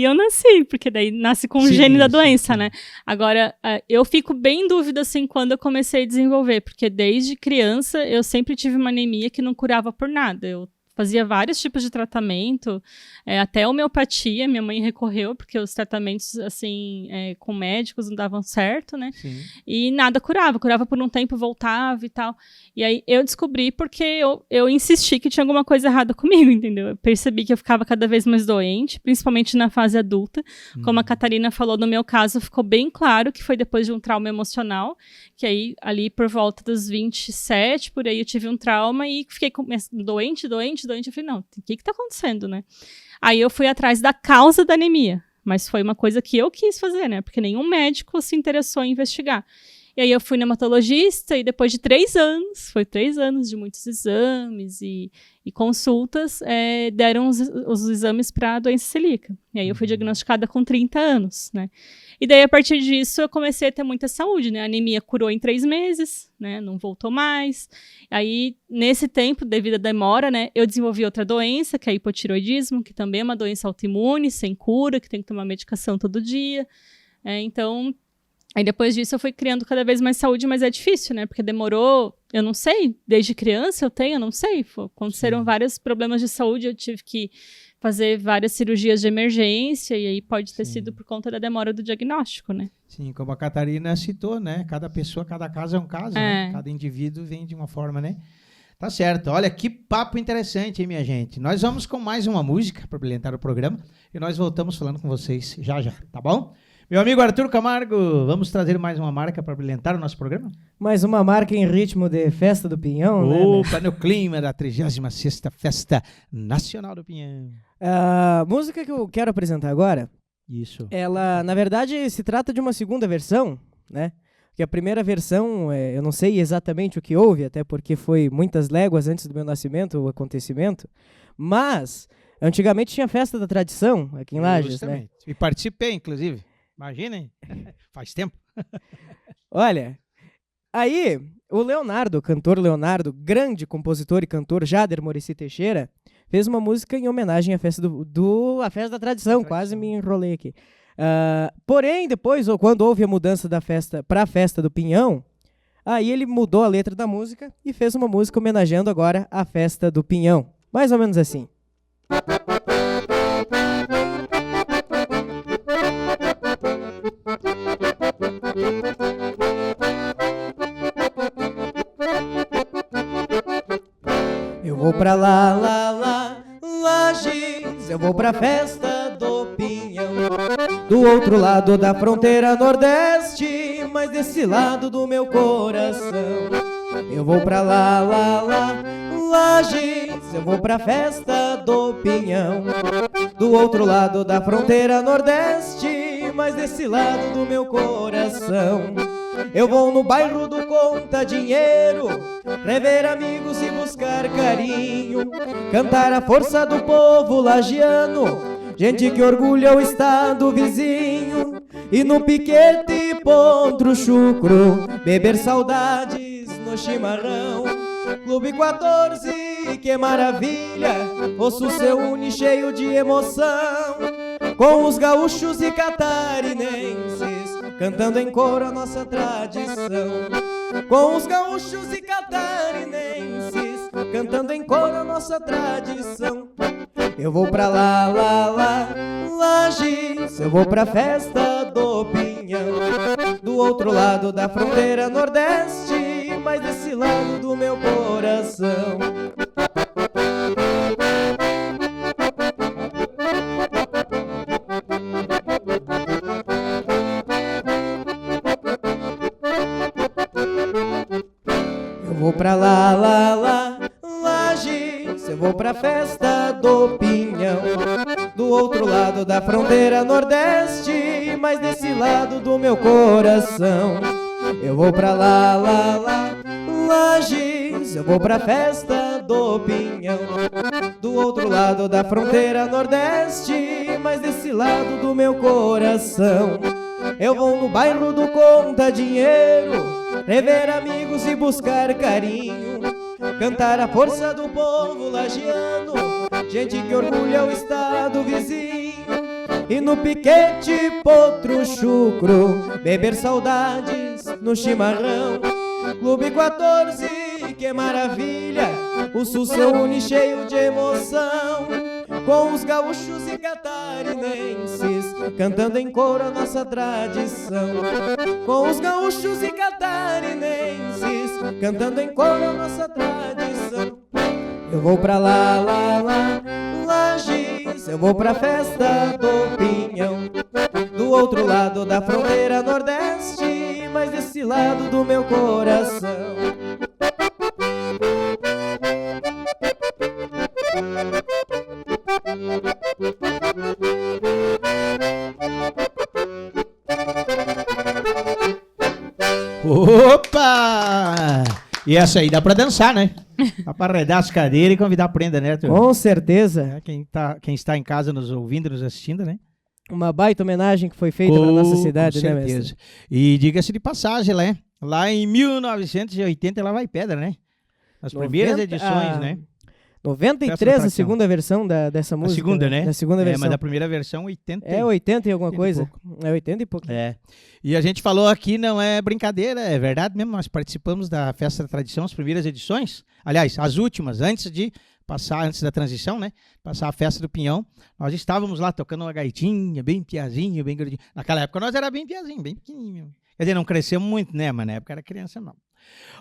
Eu nasci, porque daí nasce com o gene da doença, né? Agora, eu fico bem em dúvida, assim, quando eu comecei a desenvolver, porque desde criança eu sempre tive uma anemia que não curava por nada. Eu fazia vários tipos de tratamento, até homeopatia, minha mãe recorreu, porque os tratamentos, assim, com médicos não davam certo, né? Sim. E nada curava por um tempo, voltava e tal. E aí eu descobri porque eu insisti que tinha alguma coisa errada comigo, entendeu? Eu percebi que eu ficava cada vez mais doente, principalmente na fase adulta. Como a Catarina falou, no meu caso, ficou bem claro que foi depois de um trauma emocional, que aí, ali por volta dos 27, por aí, eu tive um trauma e fiquei doente. Eu falei, não, o que tá acontecendo, né? Aí eu fui atrás da causa da anemia, mas foi uma coisa que eu quis fazer, né? Porque nenhum médico se interessou em investigar. E aí eu fui na hematologista e depois de 3 anos, foi 3 anos de muitos exames e consultas, deram os exames para doença celíaca. E aí eu fui diagnosticada com 30 anos, né? E daí, a partir disso, eu comecei a ter muita saúde, né? A anemia curou em 3 meses, né? Não voltou mais. Aí, nesse tempo, devido à demora, né? Eu desenvolvi outra doença, que é hipotireoidismo, que também é uma doença autoimune, sem cura, que tem que tomar medicação todo dia. Então, aí depois disso eu fui criando cada vez mais saúde, mas é difícil, né? Porque demorou, eu não sei, desde criança eu não sei. Aconteceram vários problemas de saúde, eu tive que fazer várias cirurgias de emergência, e aí pode ter sido por conta da demora do diagnóstico, né? Sim, como a Catarina citou, né? Cada pessoa, cada caso é um caso, né? Cada indivíduo vem de uma forma, né? Tá certo. Olha, que papo interessante, hein, minha gente? Nós vamos com mais uma música para brilhantar o programa e nós voltamos falando com vocês já, tá bom? Meu amigo Arthur Camargo, vamos trazer mais uma marca para brilhantar o nosso programa? Mais uma marca em ritmo de Festa do Pinhão, né? Opa, no clima da 36ª Festa Nacional do Pinhão. A música que eu quero apresentar agora, isso, ela, na verdade, se trata de uma segunda versão, né? Porque a primeira versão, eu não sei exatamente o que houve, até porque foi muitas léguas antes do meu nascimento, o acontecimento, mas antigamente tinha Festa da Tradição aqui em Lages, né? E participei, inclusive. Imaginem, faz tempo. Olha, aí o Leonardo, o cantor Leonardo, grande compositor e cantor Jader Muricy Teixeira, fez uma música em homenagem à festa a festa da tradição, quase me enrolei aqui. Porém, depois, ou quando houve a mudança da festa para a Festa do Pinhão, aí ele mudou a letra da música e fez uma música homenageando agora a Festa do Pinhão. Mais ou menos assim. Eu vou pra Lages, eu vou pra Festa do Pinhão, do outro lado da fronteira nordeste, mas desse lado do meu coração. Eu vou pra Lages, eu vou pra Festa do Pinhão, do outro lado da fronteira nordeste, mas desse lado do meu coração eu vou no bairro do Conta Dinheiro, rever amigos e buscar carinho, cantar a força do povo lagiano, gente que orgulha o estado vizinho, e no piquete Potro Chucro beber saudades no chimarrão. Clube 14, que maravilha, ouço seu uni cheio de emoção, com os gaúchos e catarinenses cantando em coro a nossa tradição. Com os gaúchos e catarinenses cantando em coro a nossa tradição. Eu vou pra Lages, eu vou pra festa do Pinhão, do outro lado da fronteira nordeste, mas desse lado do meu coração. Eu vou pra Lages, eu vou pra festa do Pinhão, do outro lado da fronteira nordeste, mas desse lado do meu coração. Eu vou pra Lages, eu vou pra festa do Pinhão, do outro lado da fronteira nordeste, mas desse lado do meu coração. Eu vou no bairro do Conta Dinheiro, rever amigos e buscar carinho, cantar a força do povo lagiano, gente que orgulha o estado vizinho, e no piquete Potro Chucro beber saudades no chimarrão. Clube 14, que maravilha, o sul seu uni cheio de emoção, com os gaúchos e catarinenses cantando em coro a nossa tradição. Com os gaúchos e catarinenses cantando em coro a nossa tradição. Eu vou pra Lages, eu vou pra festa do Pinhão, do outro lado da fronteira nordeste, mas desse lado do meu coração. Opa! E essa aí dá pra dançar, né? Dá pra arredar as cadeiras e convidar a prenda, né, Arthur? Com certeza. Quem está em casa nos ouvindo, nos assistindo, né? Uma baita homenagem que foi feita na nossa cidade, com né, certeza. mestre? E diga-se de passagem, né? Lá em 1980 ela vai pedra, né? Nas primeiras edições, né? 93 a segunda versão dessa música. A segunda, né? Da segunda versão. Mas da primeira versão, 80. É 80 e alguma 80 coisa. e pouco. É 80 e pouco. É. E a gente falou aqui, não é brincadeira, é verdade mesmo. Nós participamos da Festa da Tradição, as primeiras edições. Aliás, as últimas, antes da transição, né? Passar a Festa do Pinhão. Nós estávamos lá tocando uma gaitinha, bem piazinho, bem grandinho. Naquela época nós era bem piazinho, bem pequenininho. Quer dizer, não crescemos muito, né? Mas na época era criança, não.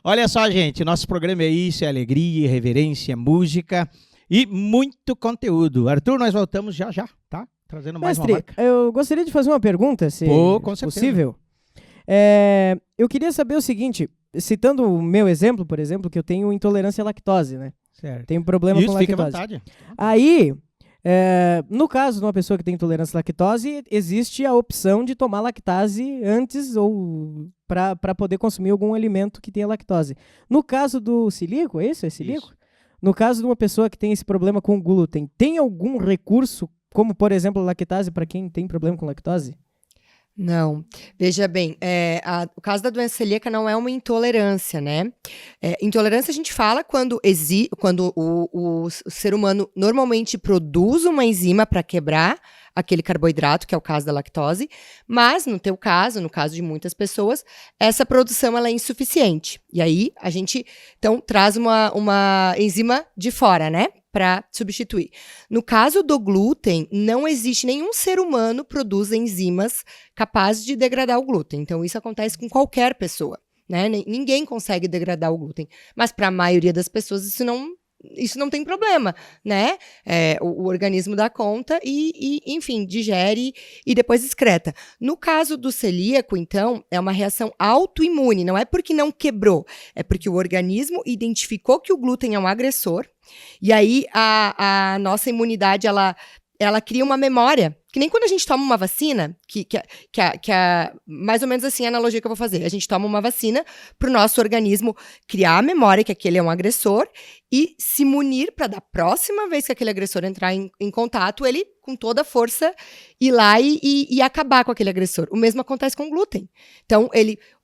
Olha só, gente, nosso programa é isso, é alegria, reverência, música e muito conteúdo. Arthur, nós voltamos já, tá? Trazendo mais Mestre, uma marca. eu gostaria de fazer uma pergunta, se com certeza. possível. Eu queria saber o seguinte, citando o meu exemplo, por exemplo, que eu tenho intolerância à lactose, né? Certo. Tenho problema Isso, com fica à lactose. vontade. Aí, no caso de uma pessoa que tem intolerância à lactose, existe a opção de tomar lactase antes ou para poder consumir algum alimento que tenha lactose. No caso do celíaco, é isso? É celíaco? Isso. No caso de uma pessoa que tem esse problema com glúten, tem algum recurso, como por exemplo a lactase, para quem tem problema com lactose? Não. Veja bem, o caso da doença celíaca não é uma intolerância, né? Intolerância a gente fala quando o ser humano normalmente produz uma enzima para quebrar aquele carboidrato, que é o caso da lactose, mas no teu caso, no caso de muitas pessoas, essa produção ela é insuficiente. E aí a gente, então, traz uma enzima de fora, né? Para substituir. No caso do glúten, não existe nenhum ser humano que produza enzimas capazes de degradar o glúten. Então, isso acontece com qualquer pessoa, né? Ninguém consegue degradar o glúten. Mas, para a maioria das pessoas, isso não tem problema, né? O organismo dá conta e, enfim, digere e depois excreta. No caso do celíaco, então, é uma reação autoimune. Não é porque não quebrou, é porque o organismo identificou que o glúten é um agressor. E aí, a nossa imunidade, ela ela cria uma memória, que nem quando a gente toma uma vacina, mais ou menos assim a analogia que eu vou fazer. A gente toma uma vacina para o nosso organismo criar a memória que aquele é um agressor e se munir para da próxima vez que aquele agressor entrar em contato, ele, com toda a força, ir lá e acabar com aquele agressor. O mesmo acontece com o glúten. Então,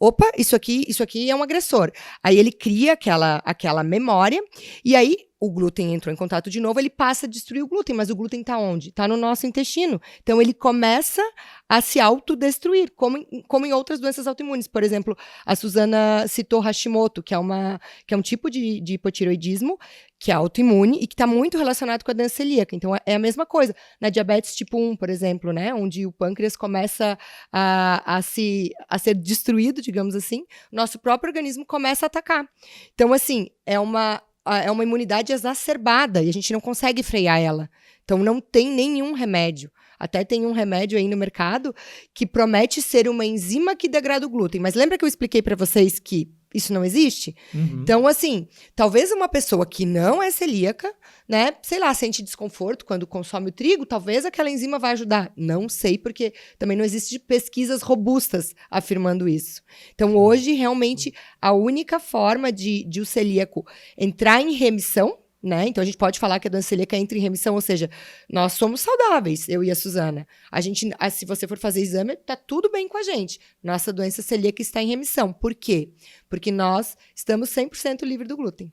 opa, isso aqui é um agressor. Aí ele cria aquela memória, e aí o glúten entrou em contato de novo, ele passa a destruir o glúten, mas o glúten está onde? Está no nosso intestino. Então, ele começa a se autodestruir, como em outras doenças autoimunes. Por exemplo, a Suzana citou Hashimoto, que é um tipo de hipotireoidismo, que é autoimune e que está muito relacionado com a doença celíaca. Então, é a mesma coisa. Na diabetes tipo 1, por exemplo, né, onde o pâncreas começa a ser destruído, digamos assim, nosso próprio organismo começa a atacar. Então, assim, é uma imunidade exacerbada e a gente não consegue frear ela. Então, não tem nenhum remédio. Até tem um remédio aí no mercado que promete ser uma enzima que degrada o glúten. Mas lembra que eu expliquei para vocês que isso não existe? Uhum. Então, assim, talvez uma pessoa que não é celíaca, né, sei lá, sente desconforto quando consome o trigo, talvez aquela enzima vai ajudar. Não sei, porque também não existe pesquisas robustas afirmando isso. Então, hoje, realmente, a única forma de o celíaco entrar em remissão, né? Então, a gente pode falar que a doença celíaca entra em remissão, ou seja, nós somos saudáveis, eu e a Suzana. Se você for fazer exame, tá tudo bem com a gente. Nossa doença celíaca está em remissão. Por quê? Porque nós estamos 100% livres do glúten.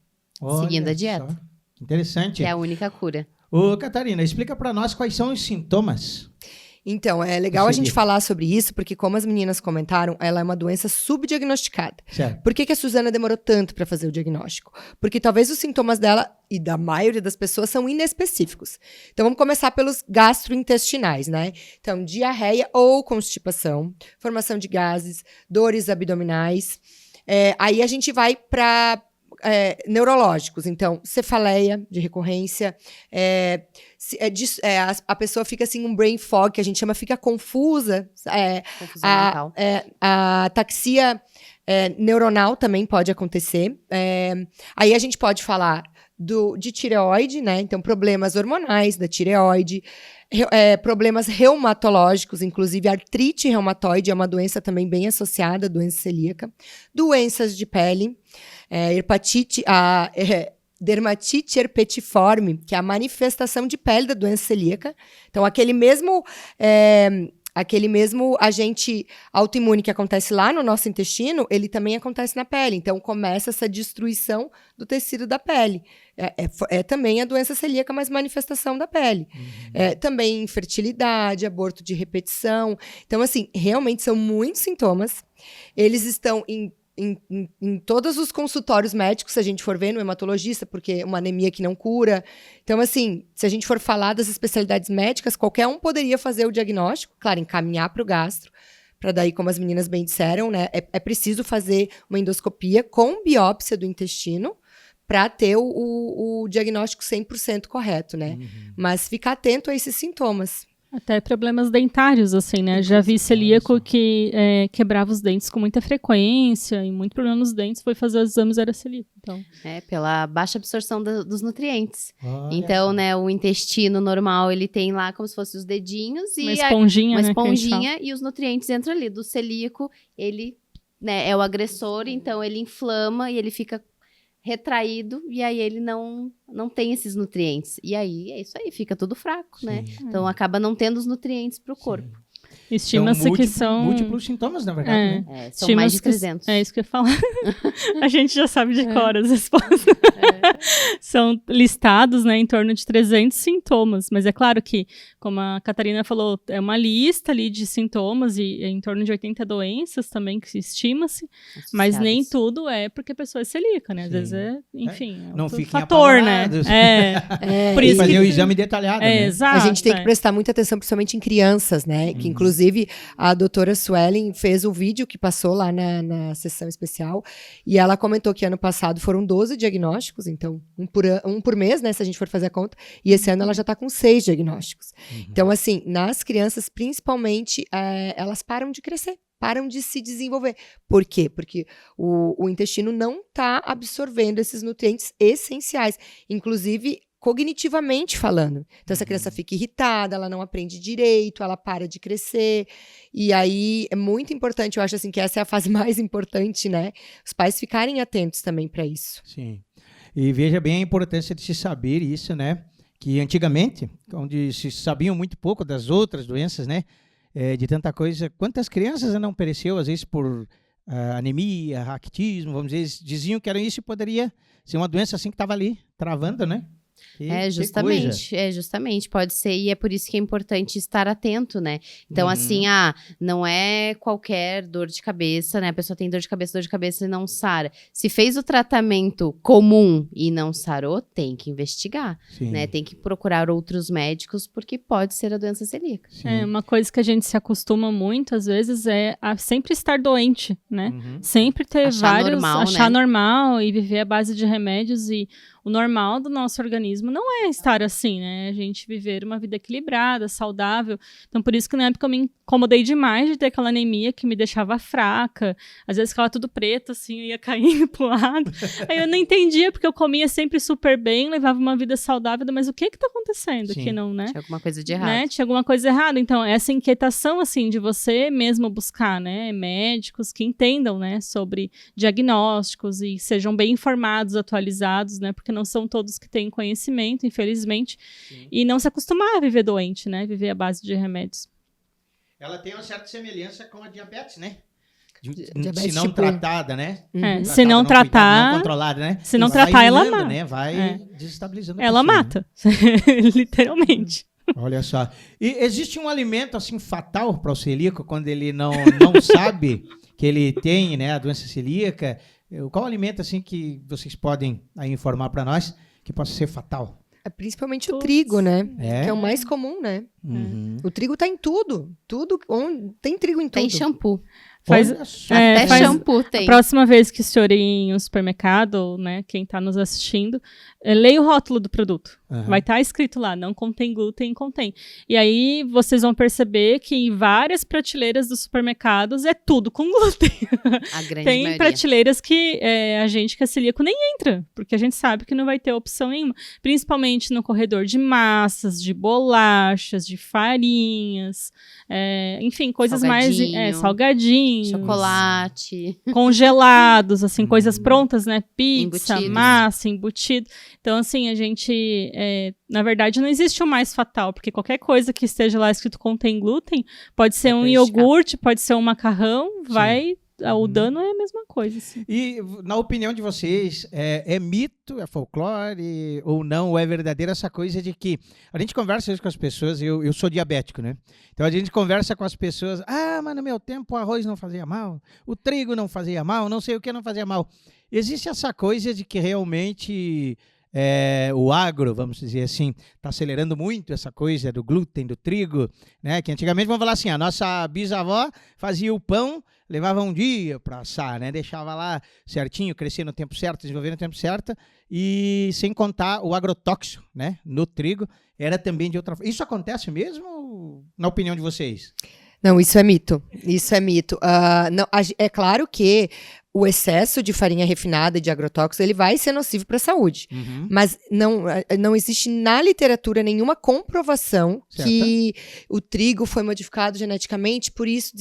Seguindo a dieta. Só. Interessante. Que é a única cura. Ô, Catarina, explica para nós quais são os sintomas. Então, é legal a gente falar sobre isso, porque como as meninas comentaram, ela é uma doença subdiagnosticada. Certo. Por que a Suzana demorou tanto para fazer o diagnóstico? Porque talvez os sintomas dela, e da maioria das pessoas, são inespecíficos. Então, vamos começar pelos gastrointestinais, né? Então, diarreia ou constipação, formação de gases, dores abdominais. Aí a gente vai para neurológicos, então, cefaleia de recorrência, a pessoa fica assim, um brain fog, que a gente chama, fica confusa, Confusão mental. a ataxia neuronal também pode acontecer. Aí a gente pode falar de tireoide, né? Então, problemas hormonais da tireoide, problemas reumatológicos, inclusive artrite reumatoide é uma doença também bem associada à doença celíaca, doenças de pele, dermatite herpetiforme, que é a manifestação de pele da doença celíaca. Então, aquele mesmo agente autoimune que acontece lá no nosso intestino, ele também acontece na pele. Então, começa essa destruição do tecido da pele. É também a doença celíaca, mas manifestação da pele. Uhum. Também infertilidade, aborto de repetição. Então, assim, realmente são muitos sintomas. Eles estão em todos os consultórios médicos, se a gente for ver no hematologista, porque é uma anemia que não cura. Então, assim, se a gente for falar das especialidades médicas, qualquer um poderia fazer o diagnóstico, claro, encaminhar para o gastro, para daí, como as meninas bem disseram, né, é preciso fazer uma endoscopia com biópsia do intestino para ter o diagnóstico 100% correto, né? Uhum. Mas ficar atento a esses sintomas. Até problemas dentários, assim, né? Já vi celíaco que quebrava os dentes com muita frequência e muito problema nos dentes, foi fazer os exames, era celíaco. Então, Pela baixa absorção dos nutrientes. Olha Então, só. né, o intestino normal, ele tem lá como se fossem os dedinhos e uma esponjinha, uma né? que a gente esponjinha e os nutrientes entram ali. Do celíaco, ele, né, é o agressor, então ele inflama e ele fica retraído e aí ele não tem esses nutrientes. E aí, é isso aí, fica tudo fraco, né? Sim. Então, acaba não tendo os nutrientes pro corpo. Estima-se que são... múltiplos sintomas, na verdade, né? São mais de Estima-se que- 300. É isso que eu ia falar. A gente já sabe de cor as respostas. São listados, né, em torno de 300 sintomas. Mas é claro que, como a Catarina falou, é uma lista ali de sintomas e em torno de 80 doenças também que se estima-se. Mas nem Associadas. tudo é porque a pessoa é celíaca, né? Às Sim. vezes enfim, Não outro fiquem fator, né? apavorados. Por E isso fazer que... o exame detalhado, né? Exato. A gente tem que prestar muita atenção, principalmente em crianças, né? Que, inclusive, a doutora Suelen fez um vídeo que passou lá na sessão especial e ela comentou que ano passado foram 12 diagnósticos, então um por mês, né? Se a gente for fazer a conta. E esse ano ela já está com 6 diagnósticos. Então, assim, nas crianças, principalmente, elas param de crescer. Param de se desenvolver. Por quê? Porque o intestino não está absorvendo esses nutrientes essenciais. Inclusive, cognitivamente falando. Então, essa criança fica irritada, ela não aprende direito, ela para de crescer. E aí, é muito importante, eu acho assim, que essa é a fase mais importante, né? Os pais ficarem atentos também para isso. Sim. E veja bem a importância de se saber isso, né? Que antigamente, onde se sabiam muito pouco das outras doenças, né? De tanta coisa. Quantas crianças não pereceu, às vezes, por anemia, raquitismo, vamos dizer, eles diziam que era isso e poderia ser uma doença assim que estava ali, travando, né? Justamente, pode ser, e é por isso que é importante estar atento, né? Então, assim, não é qualquer dor de cabeça, né? A pessoa tem dor de cabeça e não sara. Se fez o tratamento comum e não sarou, tem que investigar, né? Tem que procurar outros médicos, porque pode ser a doença celíaca. Uma coisa que a gente se acostuma muito, às vezes, é a sempre estar doente, né? Sempre ter achar normal e viver à base de remédios, e o normal do nosso organismo não é estar assim, né? A gente viver uma vida equilibrada, saudável. Então, por isso que na época eu me incomodei demais de ter aquela anemia que me deixava fraca. Às vezes ficava tudo preto, assim, eu ia caindo pro lado. Aí eu não entendia, porque eu comia sempre super bem, levava uma vida saudável, mas o que tá acontecendo? Que não, né? Tinha alguma coisa de errado. Né? Tinha alguma coisa errada. Então, essa inquietação, assim, de você mesmo buscar, né, médicos que entendam, né, sobre diagnósticos e sejam bem informados, atualizados, né, porque não são todos que têm conhecimento, infelizmente, e não se acostumar a viver doente, né, viver à base de remédios. Ela tem uma certa semelhança com a diabetes, né? Diabetes se não tipo tratada, né? Se não tratar, não controlada, né? Se não tratar, ela mata. Né? Vai desestabilizando a ela pessoa, mata, literalmente. Olha só. E existe um alimento assim fatal para o celíaco quando ele não sabe que ele tem, né, a doença celíaca? Qual alimento assim que vocês podem aí informar para nós que possa ser fatal? É principalmente o trigo, né? É? Que é o mais comum, né? O trigo tá em tudo. Tem trigo em tudo. Tem shampoo. Até shampoo tem. A próxima vez que o senhor ir em um supermercado, né, quem está nos assistindo, leia o rótulo do produto. Vai estar escrito lá, não contém glúten, contém. E aí vocês vão perceber que em várias prateleiras dos supermercados é tudo com glúten. A grande Tem maioria. prateleiras que a gente que é celíaco nem entra, porque a gente sabe que não vai ter opção nenhuma. Principalmente no corredor de massas, de bolachas, de farinhas, enfim, coisas salgadinhos, chocolate, congelados, assim, coisas prontas, né? Pizza, Embutidos. massa, embutido. Então, assim, a gente, na verdade, não existe o mais fatal, porque qualquer coisa que esteja lá escrito contém glúten, pode ser um iogurte, pode ser um macarrão, o dano é a mesma coisa. Assim. E, na opinião de vocês, é mito, é folclore ou não, ou é verdadeira essa coisa de que a gente conversa hoje com as pessoas, eu sou diabético, né? Então a gente conversa com as pessoas, mas no meu tempo o arroz não fazia mal, o trigo não fazia mal, não sei o que não fazia mal. Existe essa coisa de que realmente o agro, vamos dizer assim, está acelerando muito essa coisa do glúten, do trigo, né? Que antigamente, vamos falar assim, a nossa bisavó fazia o pão, levava um dia para assar, né? Deixava lá certinho, crescer no tempo certo, desenvolver no tempo certo, e sem contar o agrotóxico, né? No trigo, era também de outra forma. Isso acontece mesmo, na opinião de vocês? Não, isso é mito. Isso é mito. Não, é claro que o excesso de farinha refinada e de agrotóxicos, ele vai ser nocivo para a saúde. Mas não existe na literatura nenhuma comprovação que o trigo foi modificado geneticamente, por isso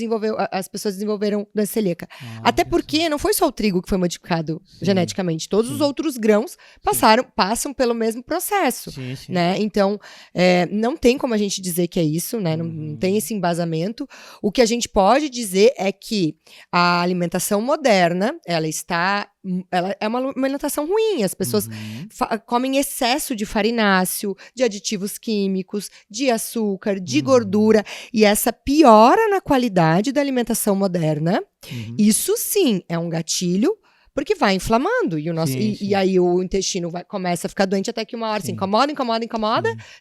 as pessoas desenvolveram doença celíaca. Até porque não foi só o trigo que foi modificado geneticamente. Todos os outros grãos passam pelo mesmo processo. Né? Então, não tem como a gente dizer que é isso, né? Não tem esse embasamento. O que a gente pode dizer é que a alimentação moderna, ela é uma alimentação ruim. As pessoas comem excesso de farináceo, de aditivos químicos, de açúcar, de gordura, e essa piora na qualidade da alimentação moderna. Isso sim é um gatilho, porque vai inflamando, e aí o intestino começa a ficar doente até que uma hora se incomoda,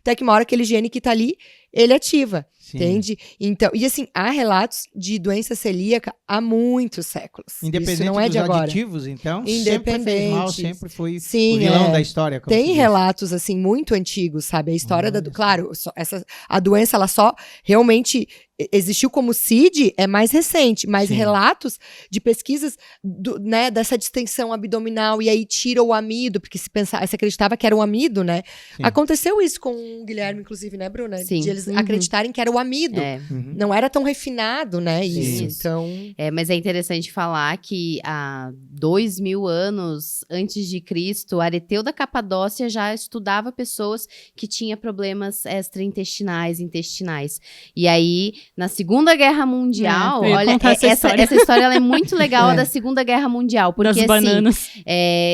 até que uma hora aquele gene que tá ali, ele ativa. Sim. Entende? Então, e assim, há relatos de doença celíaca há muitos séculos. Independente Isso não é dos de agora. aditivos, então, sempre fez mal, sempre foi Sim, o vilão da história. Como se tem diz. relatos, assim, muito antigos, sabe? A história Olha da... Claro, a doença, ela só realmente existiu como CID, é mais recente, mas Sim. relatos de pesquisas, né, dessa distensão abdominal, e aí tira o amido, porque se acreditava que era o amido, né? Sim. Aconteceu isso com o Guilherme, inclusive, né, Bruna? Sim. De eles acreditarem que era o amido. Uhum. Não era tão refinado, né, isso. Isso. Então... Mas é interessante falar que há 2000 anos antes de Cristo, Areteu da Capadócia já estudava pessoas que tinham problemas extraintestinais, intestinais. E aí, na Segunda Guerra Mundial, eu ia olha, contar essa história. essa história ela é muito legal, a da Segunda Guerra Mundial, porque Das assim, bananas.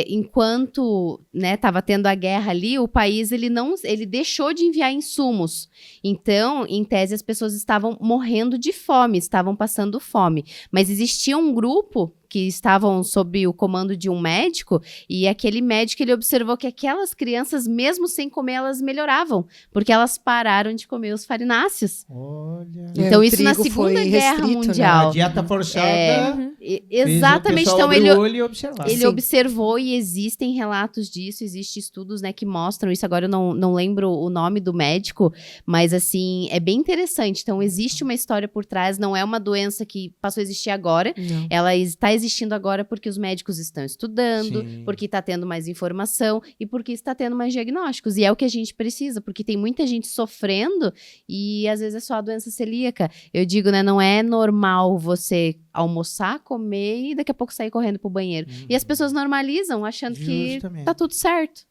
enquanto, né, tava tendo a guerra ali, o país ele deixou de enviar insumos. Então, em tese, as pessoas estavam morrendo de fome, estavam passando fome. Mas existia um grupo que estavam sob o comando de um médico, e aquele médico, ele observou que aquelas crianças, mesmo sem comer, elas melhoravam, porque elas pararam de comer os farináceos. Olha. Então, o isso na trigo Segunda foi Guerra restrito, né? A Mundial. dieta forçada. Exatamente. Fez o pessoal Então, abrir o olho e observar. ele Sim. observou, e existem relatos disso, existem estudos, né, que mostram isso. Agora eu não lembro o nome do médico, mas assim, é bem interessante. Então, existe uma história por trás, não é uma doença que passou a existir agora, Não. ela está existindo agora porque os médicos estão estudando, Sim. porque está tendo mais informação e porque está tendo mais diagnósticos. E é o que a gente precisa, porque tem muita gente sofrendo e às vezes é só a doença celíaca. Eu digo, né, não é normal você almoçar, comer e daqui a pouco sair correndo pro banheiro. E as pessoas normalizam, achando que Justamente. tá tudo certo.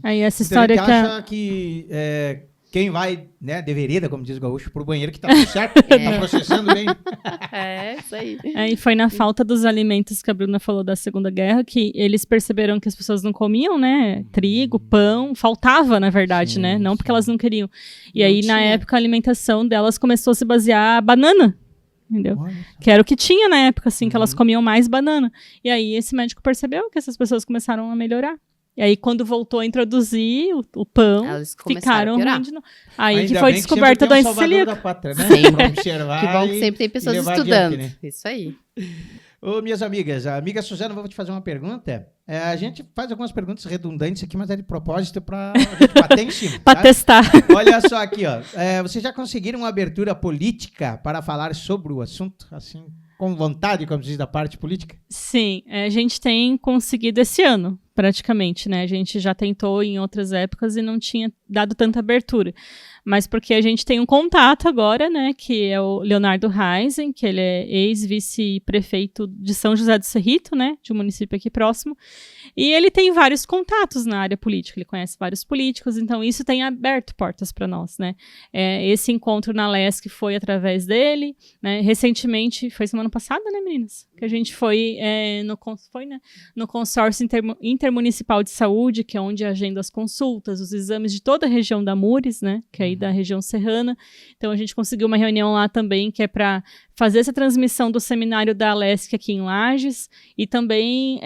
Aí essa Então, a história gente que acha que quem vai, né, de vereda, como diz o gaúcho, pro banheiro que tá tudo certo, tá processando bem. É, isso aí. E foi na falta dos alimentos que a Bruna falou da Segunda Guerra que eles perceberam que as pessoas não comiam, né? Trigo, pão, faltava, na verdade, Sim, né? Não porque sim. elas não queriam. E Não aí, na tinha. época, a alimentação delas começou a se basear banana. Entendeu? Olha. Que era o que tinha na época, assim, que elas comiam mais banana. E aí, esse médico percebeu que essas pessoas começaram a melhorar. E aí, quando voltou a introduzir o pão, Elas começaram ficaram a piorar. ruins de novo. Aí Ainda que foi bem descoberta a sempre tem um doença salvador celíaca. da pátria, né? Sempre. Observar Que bom que e- sempre tem pessoas e levar estudando. adiante, né? Isso aí. Ô, minhas amigas, a amiga Suzana, vou te fazer uma pergunta. A gente faz algumas perguntas redundantes aqui, mas é de propósito para a gente bater em cima. Pra tá? testar. Olha só aqui, ó. Vocês já conseguiram uma abertura política para falar sobre o assunto, assim, com vontade, como se diz, da parte política? Sim, a gente tem conseguido esse ano, praticamente, né? A gente já tentou em outras épocas e não tinha dado tanta abertura. Mas porque a gente tem um contato agora, né? Que é o Leonardo Reisen, que ele é ex-vice-prefeito de São José do Cerrito, né? De um município aqui próximo. E ele tem vários contatos na área política, ele conhece vários políticos, então isso tem aberto portas para nós, né? Esse encontro na LESC foi através dele, né? Recentemente, foi semana passada, né, meninas? Que a gente foi, no consórcio intermunicipal de saúde, que é onde agenda as consultas, os exames de toda a região da Mures, né? Que é aí da região serrana. Então a gente conseguiu uma reunião lá também, que é para fazer essa transmissão do seminário da LESC aqui em Lages e também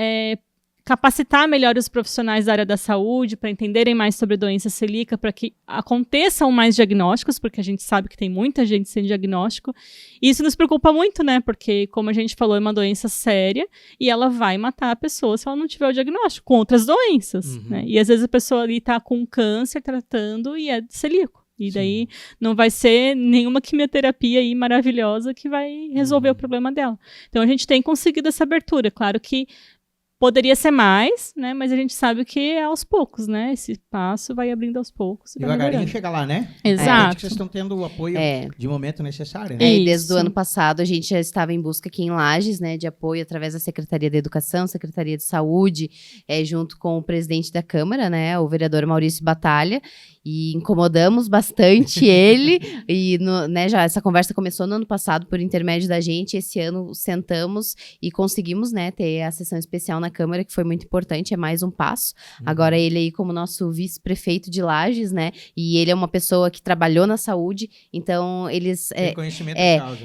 capacitar melhor os profissionais da área da saúde para entenderem mais sobre doença celíaca, para que aconteçam mais diagnósticos, porque a gente sabe que tem muita gente sem diagnóstico. E isso nos preocupa muito, né? Porque, como a gente falou, é uma doença séria e ela vai matar a pessoa se ela não tiver o diagnóstico, com outras doenças, né? E às vezes a pessoa ali está com câncer tratando e é celíaco. E daí não vai ser nenhuma quimioterapia aí maravilhosa que vai resolver o problema dela. Então a gente tem conseguido essa abertura. Claro que poderia ser mais, né? Mas a gente sabe que é aos poucos, né? Esse passo vai abrindo aos poucos. E vai Devagarinho melhorando. chega lá, né? Exato. Que vocês estão tendo o apoio de momento necessário, né? E desde Isso. o ano passado a gente já estava em busca aqui em Lages, né, de apoio através da Secretaria da Educação, Secretaria de Saúde, junto com o presidente da Câmara, né, o vereador Maurício Batalha, e incomodamos bastante ele, e já essa conversa começou no ano passado por intermédio da gente, esse ano sentamos e conseguimos, né, ter a sessão especial na Câmara, que foi muito importante, é mais um passo. Agora ele aí como nosso vice-prefeito de Lages, né, e ele é uma pessoa que trabalhou na saúde, então eles... Tem conhecimento de causa.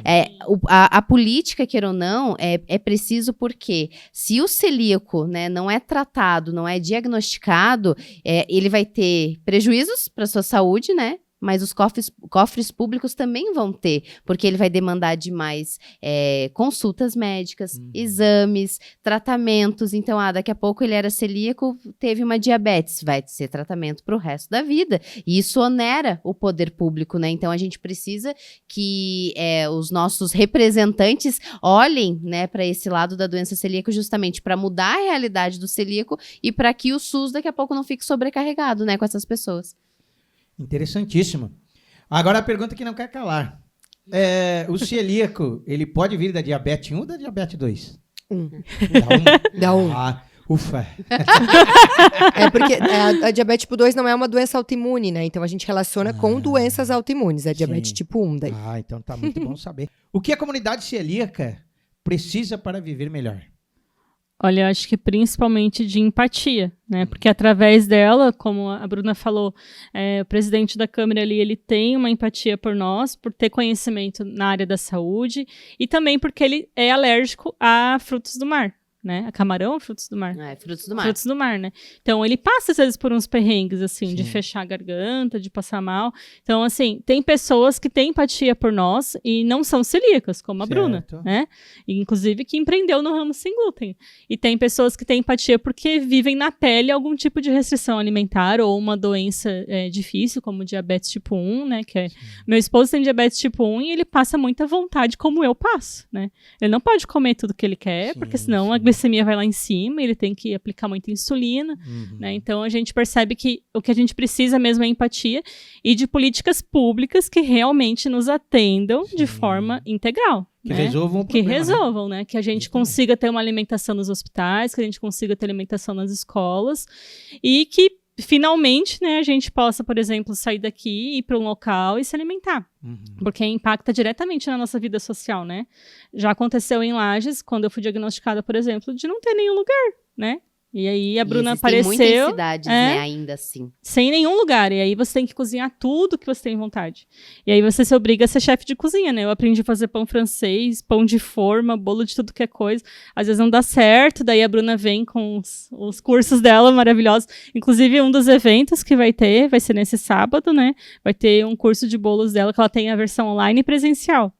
A política, queira ou não, é preciso porque se o celíaco, né, não é tratado, não é diagnosticado, ele vai ter prejuízos para sua saúde, né? mas os cofres públicos também vão ter, porque ele vai demandar de mais consultas médicas, exames, tratamentos. Então, daqui a pouco ele era celíaco, teve uma diabetes, vai ser tratamento para o resto da vida. E isso onera o poder público, né? Então, a gente precisa que os nossos representantes olhem, né, para esse lado da doença celíaca, justamente para mudar a realidade do celíaco e para que o SUS daqui a pouco não fique sobrecarregado, né, com essas pessoas. Interessantíssimo. Agora a pergunta que não quer calar. O celíaco, ele pode vir da diabetes 1 ou da diabetes 2? Da 1. Ufa. Porque a diabetes tipo 2 não é uma doença autoimune, né? Então a gente relaciona com doenças autoimunes, a diabetes tipo 1 daí. Então tá muito bom saber. O que a comunidade celíaca precisa para viver melhor? Olha, eu acho que principalmente de empatia, né? Porque através dela, como a Bruna falou, o presidente da Câmara ali, ele tem uma empatia por nós, por ter conhecimento na área da saúde e também porque ele é alérgico a frutos do mar, né? A camarão ou frutos do mar? Frutos do mar. Frutos do mar, né? Então, ele passa, às vezes, por uns perrengues, assim, Sim. de fechar a garganta, de passar mal. Então, assim, tem pessoas que têm empatia por nós e não são celíacas, como a Bruna, né? E, inclusive, que empreendeu no ramo sem glúten. E tem pessoas que têm empatia porque vivem na pele algum tipo de restrição alimentar ou uma doença difícil, como diabetes tipo 1, né? Que meu esposo tem diabetes tipo 1 e ele passa muita vontade, como eu passo, né? Ele não pode comer tudo que ele quer, porque senão a glicemia vai lá em cima, ele tem que aplicar muita insulina, né? Então a gente percebe que o que a gente precisa mesmo é empatia e de políticas públicas que realmente nos atendam de forma integral. Que né? resolvam o problema, Que resolvam, né? Que a gente consiga ter uma alimentação nos hospitais, que a gente consiga ter alimentação nas escolas e que finalmente, né, a gente possa, por exemplo, sair daqui, ir para um local e se alimentar. Porque impacta diretamente na nossa vida social, né? Já aconteceu em Lages, quando eu fui diagnosticada, por exemplo, de não ter nenhum lugar, né? E aí a Bruna apareceu... muitas cidades, né, ainda assim. Sem nenhum lugar. E aí você tem que cozinhar tudo que você tem vontade. E aí você se obriga a ser chefe de cozinha, né? Eu aprendi a fazer pão francês, pão de forma, bolo de tudo que é coisa. Às vezes não dá certo, daí a Bruna vem com os cursos dela maravilhosos. Inclusive, um dos eventos que vai ser nesse sábado, né? Vai ter um curso de bolos dela, que ela tem a versão online e presencial.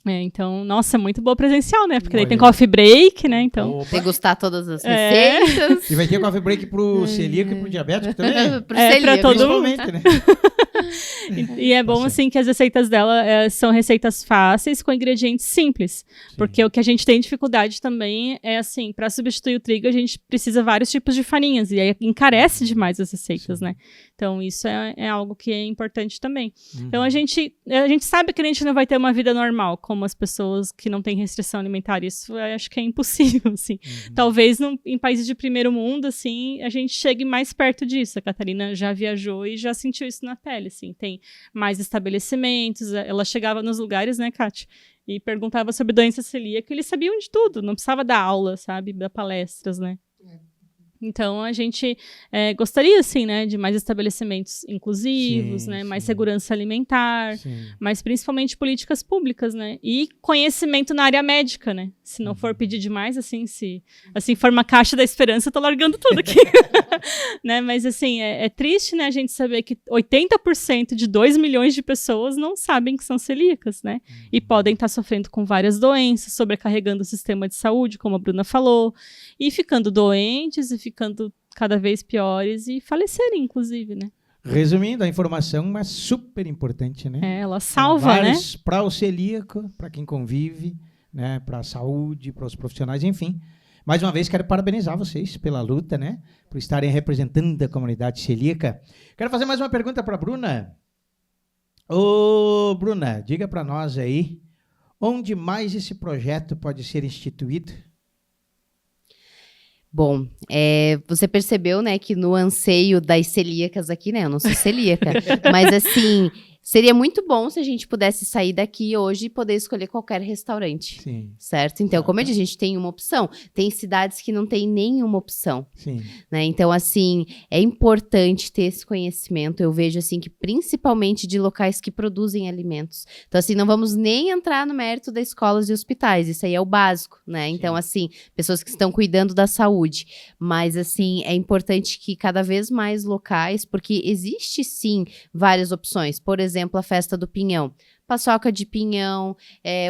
Então, nossa, é muito boa presencial, né? Porque daí tem coffee break, né? Então, degustar todas as receitas. E vai ter coffee break pro celíaco e pro diabético também? Pro celíaco. Pra todo mundo. Né? E é bom, assim, que as receitas dela são receitas fáceis com ingredientes simples. Porque o que a gente tem dificuldade também é, assim, para substituir o trigo, a gente precisa vários tipos de farinhas. E aí encarece demais as receitas, né? Então, isso é algo que é importante também. Então, a gente sabe que a gente não vai ter uma vida normal, como as pessoas que não têm restrição alimentar. Isso eu acho que é impossível, assim. Talvez em países de primeiro mundo, assim, a gente chegue mais perto disso. A Catarina já viajou e já sentiu isso na pele, assim. Tem mais estabelecimentos. Ela chegava nos lugares, né, Kátia? E perguntava sobre doença celíaca, eles sabiam de tudo. Não precisava dar aula, sabe? Dar palestras, né? Então, a gente gostaria, assim, né, de mais estabelecimentos inclusivos, né, mais segurança alimentar, mas principalmente políticas públicas, né, e conhecimento na área médica, né, se não for pedir demais, assim, se for uma caixa da esperança, eu tô largando tudo aqui, né, mas, assim, é triste, né, a gente saber que 80% de 2 milhões de pessoas não sabem que são celíacas, né, e podem estar sofrendo com várias doenças, sobrecarregando o sistema de saúde, como a Bruna falou, e ficando doentes e ficando cada vez piores e falecerem, inclusive, né? Resumindo, a informação é super importante, né? Ela salva, né? Para o celíaco, para quem convive, né? Para a saúde, para os profissionais, enfim. Mais uma vez, quero parabenizar vocês pela luta, né? Por estarem representando a comunidade celíaca. Quero fazer mais uma pergunta para a Bruna. Ô, Bruna, diga para nós aí, onde mais esse projeto pode ser instituído? Bom, você percebeu, né, que no anseio das celíacas aqui, né, eu não sou celíaca, mas assim, Seria muito bom se a gente pudesse sair daqui hoje e poder escolher qualquer restaurante. Sim, Certo? Então, como eu disse, a gente tem uma opção. Tem cidades que não tem nenhuma opção, sim. né? Então, assim, é importante ter esse conhecimento. Eu vejo, assim, que principalmente de locais que produzem alimentos. Então, assim, não vamos nem entrar no mérito das escolas e hospitais. Isso aí é o básico, né? Então, assim, pessoas que estão cuidando da saúde. Mas, assim, é importante que cada vez mais locais, porque existe, sim, várias opções. Por exemplo, a festa do pinhão. Paçoca de pinhão,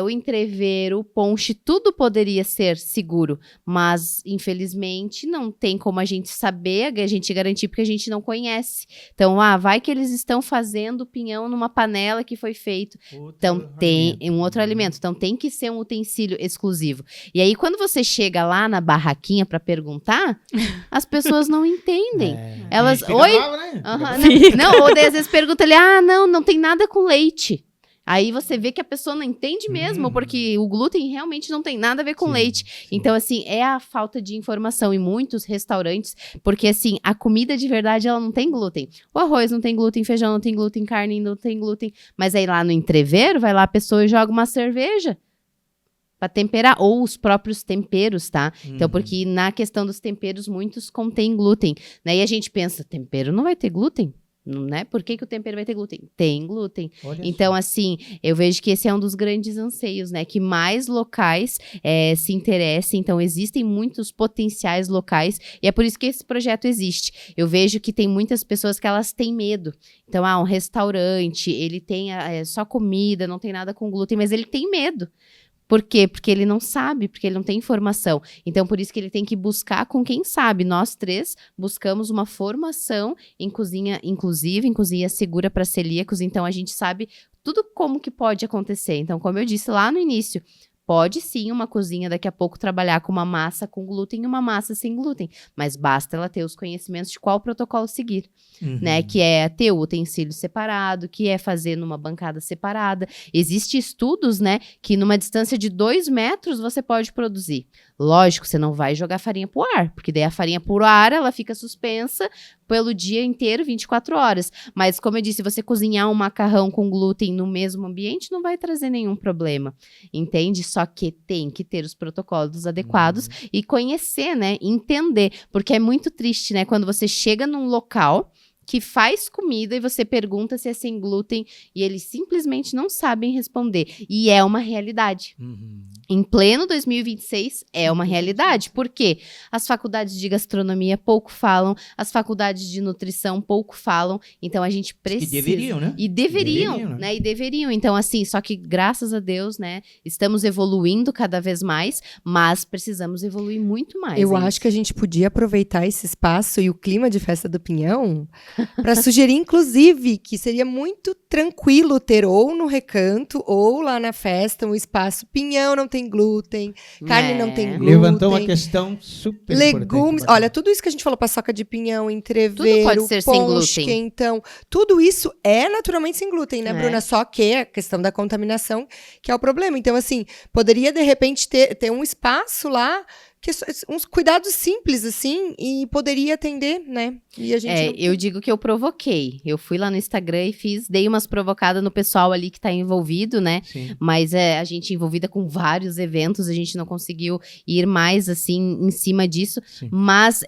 o entrevero, o ponche, tudo poderia ser seguro, mas infelizmente não tem como a gente saber, a gente garantir porque a gente não conhece. Então, vai que eles estão fazendo pinhão numa panela que foi feito. Então, tem um outro alimento. Então, tem que ser um utensílio exclusivo. E aí, quando você chega lá na barraquinha para perguntar, as pessoas não entendem. Elas, Fica oi? bravo, né? Não, ou daí às vezes pergunta ali, não tem nada com leite. Aí você vê que a pessoa não entende mesmo, porque o glúten realmente não tem nada a ver com leite. Então, assim, é a falta de informação em muitos restaurantes, porque, assim, a comida de verdade, ela não tem glúten. O arroz não tem glúten, feijão não tem glúten, carne não tem glúten. Mas aí lá no entrevero, vai lá a pessoa e joga uma cerveja para temperar, ou os próprios temperos, tá? Então, porque na questão dos temperos, muitos contêm glúten, né? E a gente pensa, tempero não vai ter glúten? Né? Por que o tempero vai ter glúten? Tem glúten. Olha Então, só. assim, eu vejo que esse é um dos grandes anseios, né? Que mais locais se interessem. Então, existem muitos potenciais locais e é por isso que esse projeto existe. Eu vejo que tem muitas pessoas que elas têm medo. Então, um restaurante, ele tem só comida, não tem nada com glúten, mas ele tem medo. Por quê? Porque ele não sabe, porque ele não tem informação. Então, por isso que ele tem que buscar com quem sabe. Nós 3 buscamos uma formação em cozinha inclusiva, em cozinha segura para celíacos. Então, a gente sabe tudo como que pode acontecer. Então, como eu disse lá no início, pode sim uma cozinha daqui a pouco trabalhar com uma massa com glúten e uma massa sem glúten, mas basta ela ter os conhecimentos de qual protocolo seguir, né? Que é ter o utensílio separado, que é fazer numa bancada separada. Existem estudos, né, que numa distância de 2 metros você pode produzir. Lógico, você não vai jogar farinha pro ar, porque daí a farinha pro ar, ela fica suspensa pelo dia inteiro, 24 horas. Mas, como eu disse, você cozinhar um macarrão com glúten no mesmo ambiente não vai trazer nenhum problema, entende? Só que tem que ter os protocolos adequados e conhecer, né? Entender, porque é muito triste, né? Quando você chega num local que faz comida e você pergunta se é sem glúten e eles simplesmente não sabem responder. E é uma realidade. Em pleno 2026, é uma realidade. Por quê? As faculdades de gastronomia pouco falam, as faculdades de nutrição pouco falam, então a gente precisa... E deveriam, né? E deveriam, né? E deveriam. Então, assim, só que graças a Deus, né, estamos evoluindo cada vez mais, mas precisamos evoluir muito mais. Eu acho que a gente podia aproveitar esse espaço e o clima de Festa do Pinhão para sugerir, inclusive, que seria muito tranquilo ter ou no recanto ou lá na festa um espaço pinhão não tem glúten, carne não tem glúten. Levantou uma questão super legumes, importante. olha, tudo isso que a gente falou, paçoca de pinhão, entreveiro, Tudo pode ser sem ponche, glúten. quentão, tudo isso é naturalmente sem glúten, né, É. Bruna? Só que a questão da contaminação que é o problema. Então, assim, poderia de repente ter um espaço lá, que uns cuidados simples, assim, e poderia atender, né? E a gente Eu digo que eu provoquei. Eu fui lá no Instagram e dei umas provocadas no pessoal ali que tá envolvido, né? Sim. Mas a gente envolvida com vários eventos, a gente não conseguiu ir mais, assim, em cima disso. Sim. Mas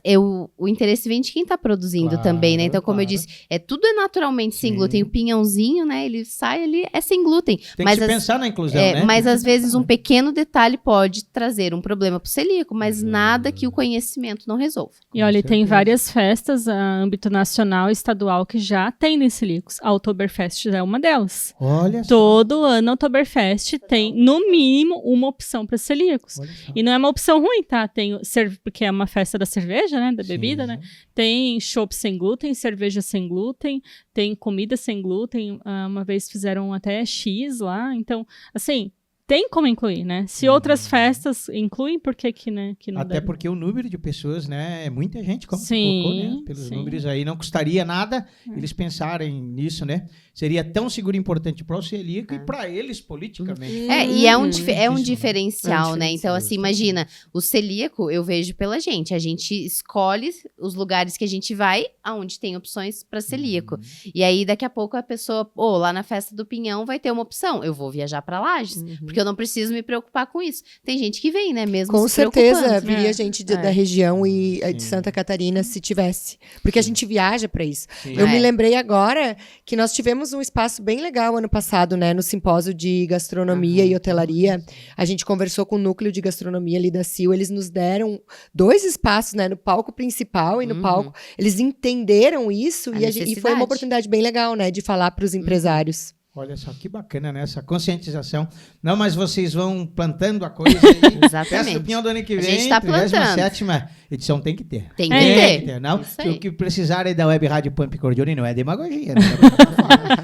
o interesse vem de quem tá produzindo Claro, também, né? Então, como eu claro. disse, tudo é naturalmente sem Sim. glúten. O pinhãozinho, né? Ele sai ali, é sem glúten. Tem mas que se as- pensar na inclusão, né? Mas às vezes um pequeno detalhe pode trazer um problema pro celíaco, mas nada que o conhecimento não resolva. E olha, tem certeza. várias festas a âmbito nacional e estadual que já atendem celíacos. A Oktoberfest é uma delas. Olha só. Todo ano a Oktoberfest tem, no mínimo, uma opção para celíacos. Olha só. E não é uma opção ruim, tá? Tem porque é uma festa da cerveja, né? Da Sim. bebida, né? Tem chopp sem glúten, cerveja sem glúten, tem comida sem glúten. Uma vez fizeram até X lá. Então, assim, tem como incluir, né? Se outras festas incluem, por que que, né, que não Até deve? porque o número de pessoas, né, é muita gente, como tu Sim, colocou, né? Pelos sim. números aí, não custaria nada eles pensarem nisso, né? Seria tão seguro e importante para o celíaco e para eles politicamente. E é um Isso, diferencial, né? Então, assim, imagina, o celíaco eu vejo pela gente. A gente escolhe os lugares que a gente vai, aonde tem opções para celíaco. E aí, daqui a pouco, a pessoa, lá na festa do Pinhão vai ter uma opção. Eu vou viajar para Lages, porque eu não preciso me preocupar com isso. Tem gente que vem, né? Mesmo Com se certeza preocupando. viria É. gente da região e de Sim. Santa Catarina se tivesse. Porque a gente viaja para isso. Sim. Eu É. me lembrei agora que nós tivemos um espaço bem legal ano passado, né? No simpósio de gastronomia e hotelaria. A gente conversou com o núcleo de gastronomia ali da CIL. Eles nos deram 2 espaços, né? No palco principal e no palco. Eles entenderam isso A e foi necessidade. uma oportunidade bem legal, né? De falar para os empresários. Olha só que bacana, né? Essa conscientização. Não, mas vocês vão plantando a coisa aí. Exatamente. Festa do Pinhão do ano que A vem, gente tá plantando. 37ª edição tem que ter. Tem que É. ter. Não, Isso aí. o que precisarem da Web Rádio Pump Cordione não é demagogia. Né?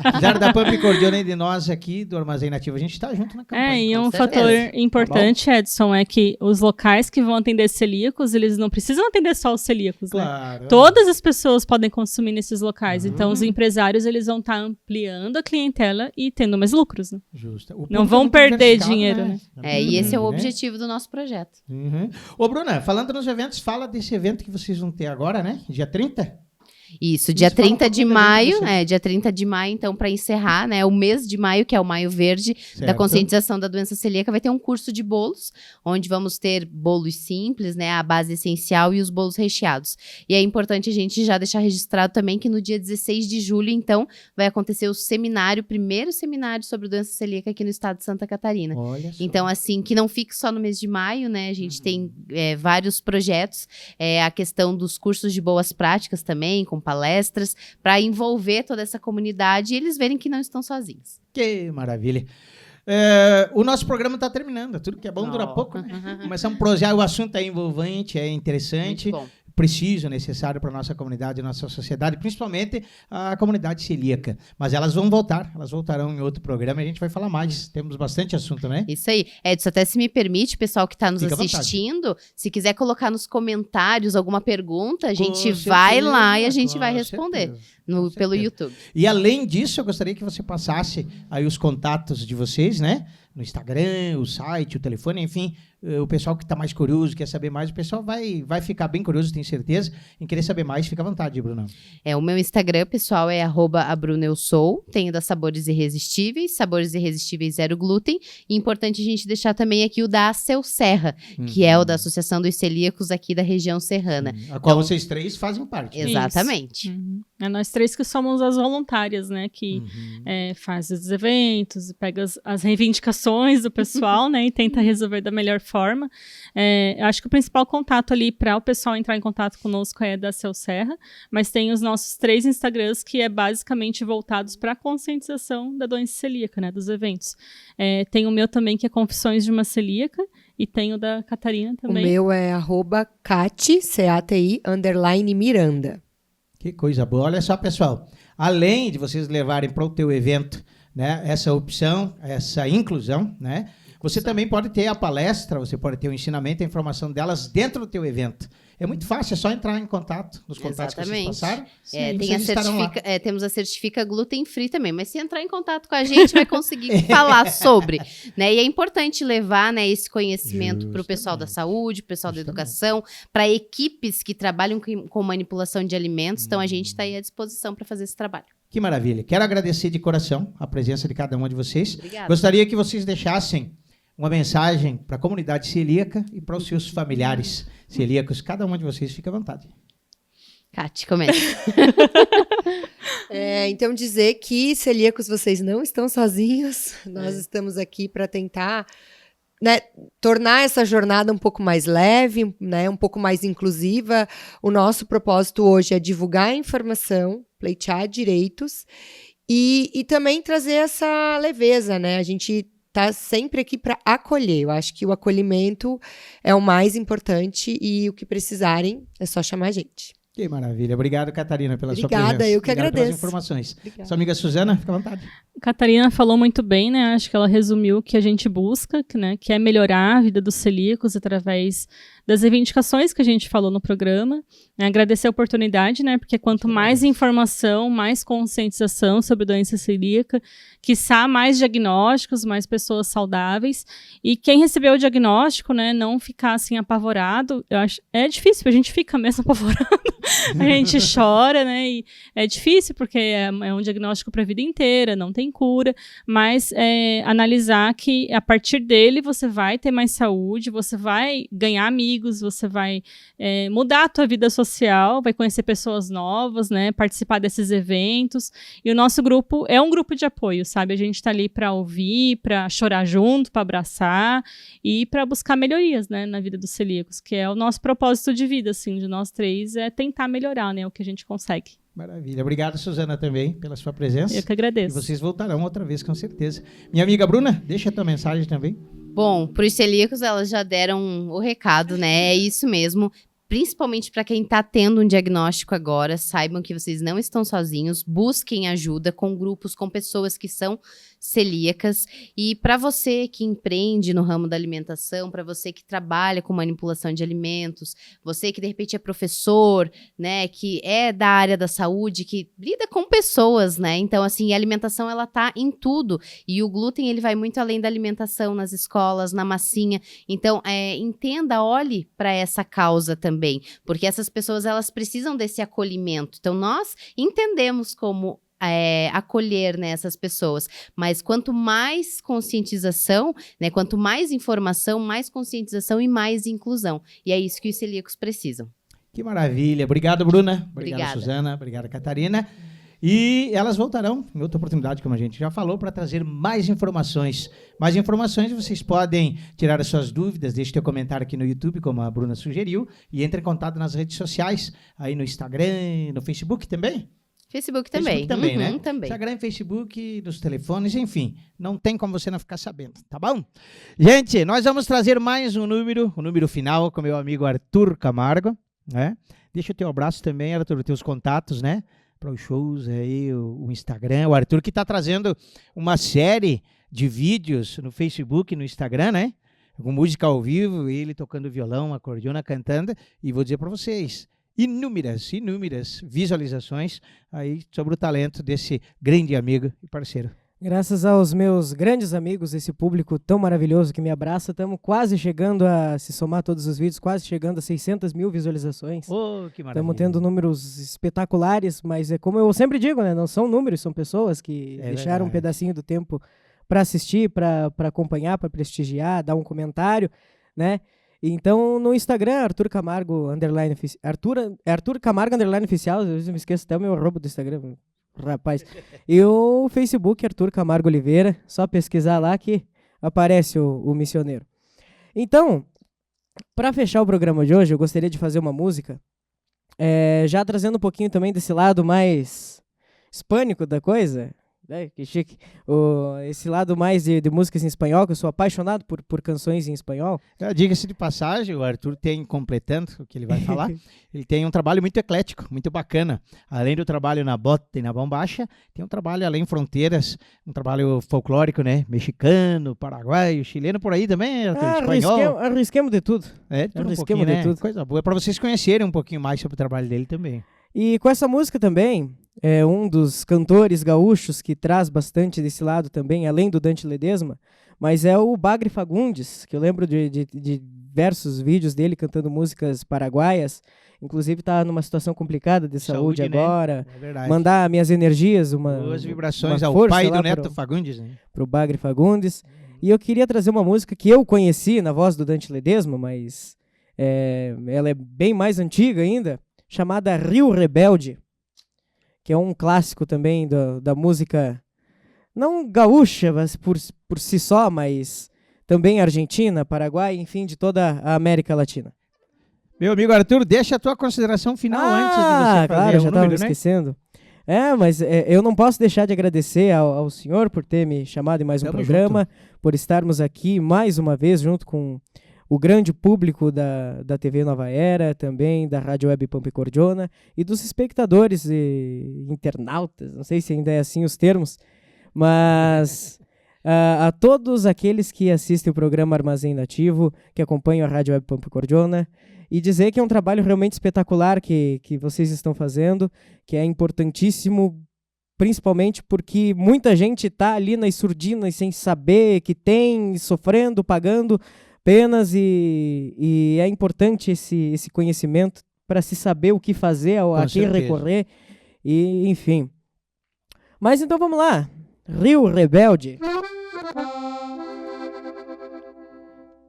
Precisaram da Pump Cordione de nós aqui do Armazém Nativo. A gente está junto na campanha. E um com certeza. fator importante, Edson, é que os locais que vão atender celíacos, eles não precisam atender só os celíacos, né? Claro. Todas as pessoas podem consumir nesses locais. Então, os empresários, eles vão estar ampliando a clientela e tendo mais lucros, né? Justo. O Não público vão é muito perder diversificado, dinheiro, né? E esse é o Né? objetivo do nosso projeto. Uhum. Ô, Bruna, falando nos eventos, fala desse evento que vocês vão ter agora, né? Dia 30? Isso, dia Isso, fala um 30 de pouquinho da gente, maio, você. dia 30 de maio, então, para encerrar, né, o mês de maio, que é o Maio Verde, da Certo. conscientização da doença celíaca, vai ter um curso de bolos, onde vamos ter bolos simples, né, a base essencial e os bolos recheados. E é importante a gente já deixar registrado também que no dia 16 de julho, então, vai acontecer o primeiro seminário sobre doença celíaca aqui no estado de Santa Catarina. Olha só. Então, assim, que não fique só no mês de maio, né? A gente tem vários projetos, a questão dos cursos de boas práticas também, com palestras, para envolver toda essa comunidade e eles verem que não estão sozinhos. Que maravilha. O nosso programa está terminando. Tudo que é bom dura pouco, né? Começamos a prosear, o assunto é envolvente, é interessante. Muito bom. Preciso, necessário para a nossa comunidade, nossa sociedade, principalmente a comunidade celíaca. Mas elas vão voltar, elas voltarão em outro programa e a gente vai falar mais. Temos bastante assunto, né? Isso aí. Edson, até se me permite, pessoal que está nos Fica à vontade. assistindo, se quiser colocar nos comentários alguma pergunta, a gente Com vai certeza, lá e a gente com vai responder certeza, com pelo certeza. YouTube. E além disso, eu gostaria que você passasse aí os contatos de vocês, né? No Instagram, o site, o telefone, enfim, o pessoal que está mais curioso, quer saber mais, o pessoal vai ficar bem curioso, tenho certeza, em querer saber mais, fica à vontade, Bruno. O meu Instagram, pessoal, é @abruneussou. Tenho da Sabores Irresistíveis, Sabores Irresistíveis Zero Glúten. E importante a gente deixar também aqui o da Seu Serra, que é o da Associação dos Celíacos aqui da região serrana. A qual vocês três fazem parte. Então, exatamente. Uhum. É nós três que somos as voluntárias, né? Que faz os eventos, pega as reivindicações do pessoal, né? E tenta resolver da melhor forma. Eu acho que o principal contato ali para o pessoal entrar em contato conosco é da Seu Serra, mas tem os nossos 3 Instagrams que é basicamente voltados para a conscientização da doença celíaca, né? Dos eventos. Tem o meu também, que é Confissões de uma Celíaca, e tem o da Catarina também. O meu é @Cati, C-A-T-I, _Miranda. Que coisa boa. Olha só, pessoal, além de vocês levarem para o teu evento, né, essa opção, essa inclusão, né, você também pode ter a palestra, você pode ter o ensinamento, a informação delas dentro do teu evento. É muito fácil, é só entrar em contato, nos contatos que vocês passaram. Temos a Certifica Gluten Free também, mas se entrar em contato com a gente, vai conseguir falar sobre, né? E é importante levar, né, esse conhecimento para o pessoal da saúde, o pessoal da educação, para equipes que trabalham com manipulação de alimentos. Então, a gente está aí à disposição para fazer esse trabalho. Que maravilha. Quero agradecer de coração a presença de cada um de vocês. Obrigada. Gostaria que vocês deixassem uma mensagem para a comunidade celíaca e para os seus familiares celíacos. Cada um de vocês fica à vontade. Cati, começa. Então, dizer que celíacos, vocês não estão sozinhos. Nós estamos aqui para tentar, né, tornar essa jornada um pouco mais leve, né, um pouco mais inclusiva. O nosso propósito hoje é divulgar a informação, pleitear direitos e também trazer essa leveza, né? A gente está sempre aqui para acolher. Eu acho que o acolhimento é o mais importante e o que precisarem é só chamar a gente. Que maravilha. Obrigado, Catarina, pela sua Obrigada, presença. eu que Obrigado pelas agradeço. informações. Obrigada. Sua amiga Suzana, fica à vontade. Catarina falou muito bem, né? Acho que ela resumiu o que a gente busca, né? Que é melhorar a vida dos celíacos através das reivindicações que a gente falou no programa. Né? Agradecer a oportunidade, né? Porque quanto mais informação, mais conscientização sobre doença celíaca, quiçá mais diagnósticos, mais pessoas saudáveis. E quem recebeu o diagnóstico, né? Não ficar assim apavorado. Eu acho é difícil, a gente fica mesmo apavorado. A gente chora, né? E é difícil porque é um diagnóstico para a vida inteira, não tem cura, mas analisar que a partir dele você vai ter mais saúde, você vai ganhar amigos, você vai mudar a tua vida social, vai conhecer pessoas novas, né? Participar desses eventos. E o nosso grupo é um grupo de apoio, sabe? A gente está ali para ouvir, para chorar junto, para abraçar e para buscar melhorias, né? Na vida dos celíacos, que é o nosso propósito de vida, assim, de nós três, é tentar melhorar, né? O que a gente consegue. Maravilha. Obrigado, Suzana, também, pela sua presença. Eu que agradeço. E vocês voltarão outra vez, com certeza. Minha amiga Bruna, deixa a tua mensagem também. Bom, para os celíacos, elas já deram o recado, né? É isso mesmo. Principalmente para quem está tendo um diagnóstico agora, saibam que vocês não estão sozinhos, busquem ajuda com grupos, com pessoas que são celíacas. E para você que empreende no ramo da alimentação, para você que trabalha com manipulação de alimentos, você que de repente é professor, né, que é da área da saúde, que lida com pessoas, né? Então, assim, a alimentação ela tá em tudo. E o glúten, ele vai muito além da alimentação nas escolas, na massinha. Então, entenda, olhe para essa causa também. Porque essas pessoas, elas precisam desse acolhimento. Então, nós entendemos como acolher, né, essas pessoas. Mas quanto mais conscientização, né, quanto mais informação, mais conscientização e mais inclusão. E é isso que os celíacos precisam. Que maravilha. Obrigado, Bruna. Obrigado, Obrigada. Suzana. Obrigado, Catarina. E elas voltarão em outra oportunidade, como a gente já falou, para trazer mais informações. Mais informações, vocês podem tirar as suas dúvidas, deixe teu comentário aqui no YouTube, como a Bruna sugeriu, e entre em contato nas redes sociais, aí no Instagram, no Facebook também. Facebook também. Facebook também, né? Também. Instagram, Facebook, nos telefones, enfim. Não tem como você não ficar sabendo, tá bom? Gente, nós vamos trazer mais um número final com meu amigo Arthur Camargo, né? Deixa o teu abraço também, Arthur, os teus contatos, né? Para os shows aí, o Instagram. O Arthur que está trazendo uma série de vídeos no Facebook e no Instagram, né? Com música ao vivo, ele tocando violão, acordeona, cantando. E vou dizer para vocês, inúmeras visualizações aí sobre o talento desse grande amigo e parceiro. Graças aos meus grandes amigos, esse público tão maravilhoso que me abraça, estamos quase chegando a, se somar todos os vídeos, quase chegando a 600 mil visualizações. Oh, que maravilha. Estamos tendo números espetaculares, mas é como eu sempre digo, né? Não são números, são pessoas que deixaram um pedacinho do tempo para assistir, para acompanhar, para prestigiar, dar um comentário, né? Então, no Instagram, Arthur Camargo, Arthur Camargo, oficial, eu me esqueço até o meu arroba do Instagram, rapaz. E o Facebook, Arthur Camargo Oliveira, só pesquisar lá que aparece o missioneiro. Então, para fechar o programa de hoje, eu gostaria de fazer uma música, já trazendo um pouquinho também desse lado mais hispânico da coisa. Que chique. Esse lado mais de músicas em espanhol, que eu sou apaixonado por canções em espanhol. Diga-se de passagem, o Arthur tem, completando o que ele vai falar, ele tem um trabalho muito eclético, muito bacana. Além do trabalho na bota e na bombacha, tem um trabalho além fronteiras, um trabalho folclórico, né? Mexicano, paraguaio, chileno, por aí também, Arthur, espanhol. Arrisquemos de tudo. Arrisquemos de tudo. Coisa boa, para vocês conhecerem um pouquinho mais sobre o trabalho dele também. E com essa música também, é um dos cantores gaúchos que traz bastante desse lado também, além do Dante Ledesma, mas é o Bagre Fagundes, que eu lembro de diversos vídeos dele cantando músicas paraguaias, inclusive está numa situação complicada de saúde agora. Né? É verdade. Mandar minhas energias, boas vibrações uma ao pai do Neto Fagundes, né? Pro Bagre Fagundes. E eu queria trazer uma música que eu conheci na voz do Dante Ledesma, mas ela é bem mais antiga ainda, chamada Rio Rebelde, que é um clássico também da música, não gaúcha, mas por si só, mas também argentina, Paraguai, enfim, de toda a América Latina. Meu amigo Arthur, deixa a tua consideração final antes de você fazer claro, já estava né? esquecendo. Mas eu não posso deixar de agradecer ao senhor por ter me chamado em mais um programa, por estarmos aqui mais uma vez junto com o grande público da TV Nova Era, também da Rádio Web Pampa e Cordiona, e dos espectadores e internautas, não sei se ainda é assim os termos, mas a todos aqueles que assistem o programa Armazém Nativo, que acompanham a Rádio Web Pampa e Cordiona, e dizer que é um trabalho realmente espetacular que vocês estão fazendo, que é importantíssimo, principalmente porque muita gente está ali nas surdinas sem saber que tem, sofrendo, pagando penas, e é importante esse conhecimento para se saber o que fazer, a quem recorrer, e enfim. Mas então vamos lá. Rio Rebelde.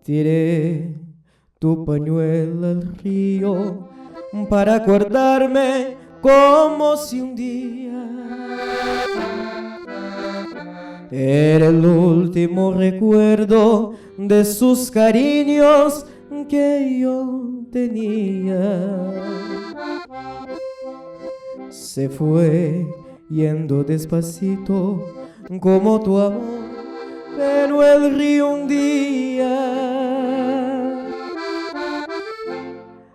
Tiré tu pañuelo al río para acordarme como si un día era el último recuerdo de sus cariños que yo tenía. Se fue yendo despacito como tu amor, pero el río un día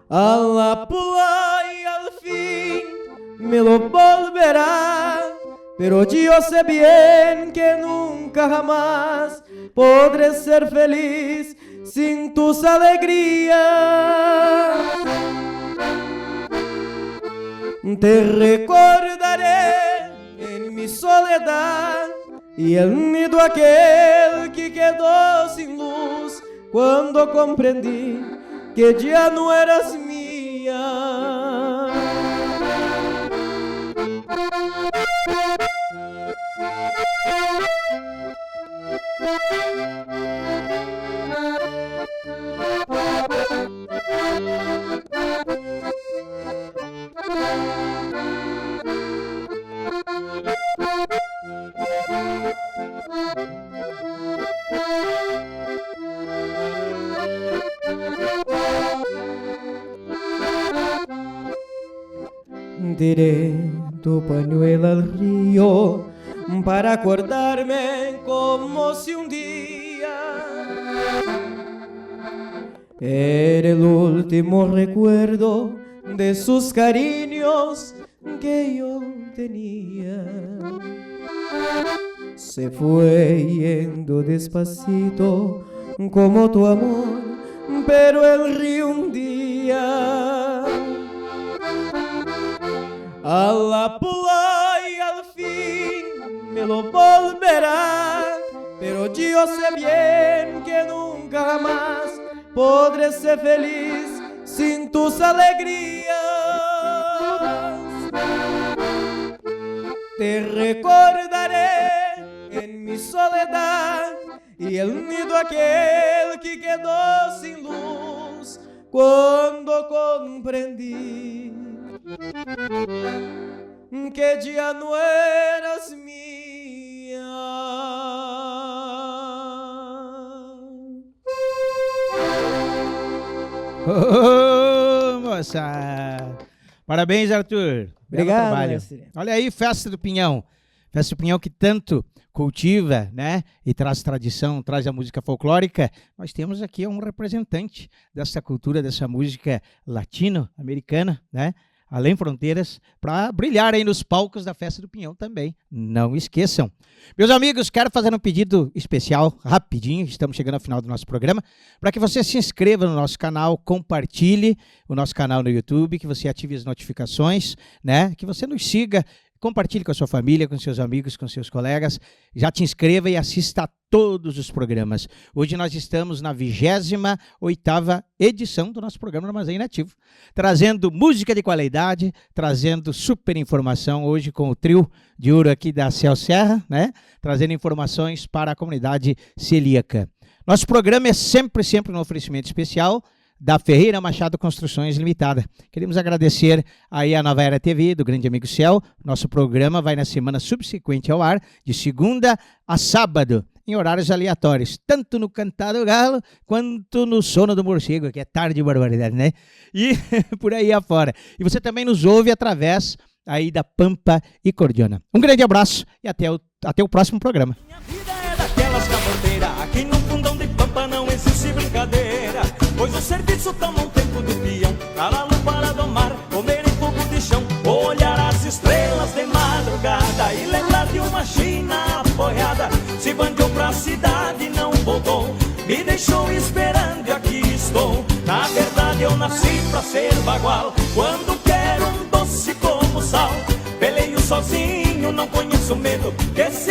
a la playa al fin me lo volverá, pero yo sé bien que nunca jamás podré ser feliz sin tus alegrías. Te recordaré en mi soledad y el nido aquel que quedó sin luz cuando comprendí que ya no eras mía. Tiré tu pañuelo al río para acordarme como si un día era el último recuerdo de sus cariños que yo tenía. Se fue yendo despacito como tu amor, pero el río un día a la playa al fin me lo volverá, pero yo sé bien que nunca jamás podré ser feliz sin tus alegrías. Te recordaré en mi soledad y el nido aquel que quedó sin luz cuando comprendí que ya no eras mía. Ô, moça! Parabéns, Arthur. Belo Obrigado, trabalho. mestre. Olha aí, Festa do Pinhão. Festa do Pinhão que tanto cultiva, né? E traz tradição, traz a música folclórica. Nós temos aqui um representante dessa cultura, dessa música latino-americana, né? Além fronteiras, para brilhar aí nos palcos da Festa do Pinhão também. Não esqueçam. Meus amigos, quero fazer um pedido especial, rapidinho, estamos chegando ao final do nosso programa, para que você se inscreva no nosso canal, compartilhe o nosso canal no YouTube, que você ative as notificações, né? Que você nos siga, compartilhe com a sua família, com seus amigos, com seus colegas. Já te inscreva e assista a todos os programas. Hoje nós estamos na 28ª edição do nosso programa Armazém Nativo, trazendo música de qualidade, trazendo super informação, hoje com o trio de ouro aqui da Céu Serra, né? Trazendo informações para a comunidade celíaca. Nosso programa é sempre um oferecimento especial da Ferreira Machado Construções Limitada. Queremos agradecer aí a Nova Era TV, do grande amigo Céu. Nosso programa vai na semana subsequente ao ar, de segunda a sábado, em horários aleatórios, tanto no Cantar do Galo, quanto no Sono do Morcego, que é tarde de barbaridade, né? E por aí afora. E você também nos ouve através aí da Pampa e Cordiona. Um grande abraço e até o próximo programa. Minha vida é daquelas camoteiras, aqui no fundão de Pampa não existe brincadeira. pois o serviço toma um tempo de peão. Cala-lo para domar, comer em fogo de chão, olhar as estrelas de madrugada e lembrar de uma China apoiada. Se bandeou pra cidade e não voltou, me deixou esperando e aqui estou. Na verdade eu nasci pra ser bagual, quando quero um doce como sal. Peleio sozinho, não conheço medo, que se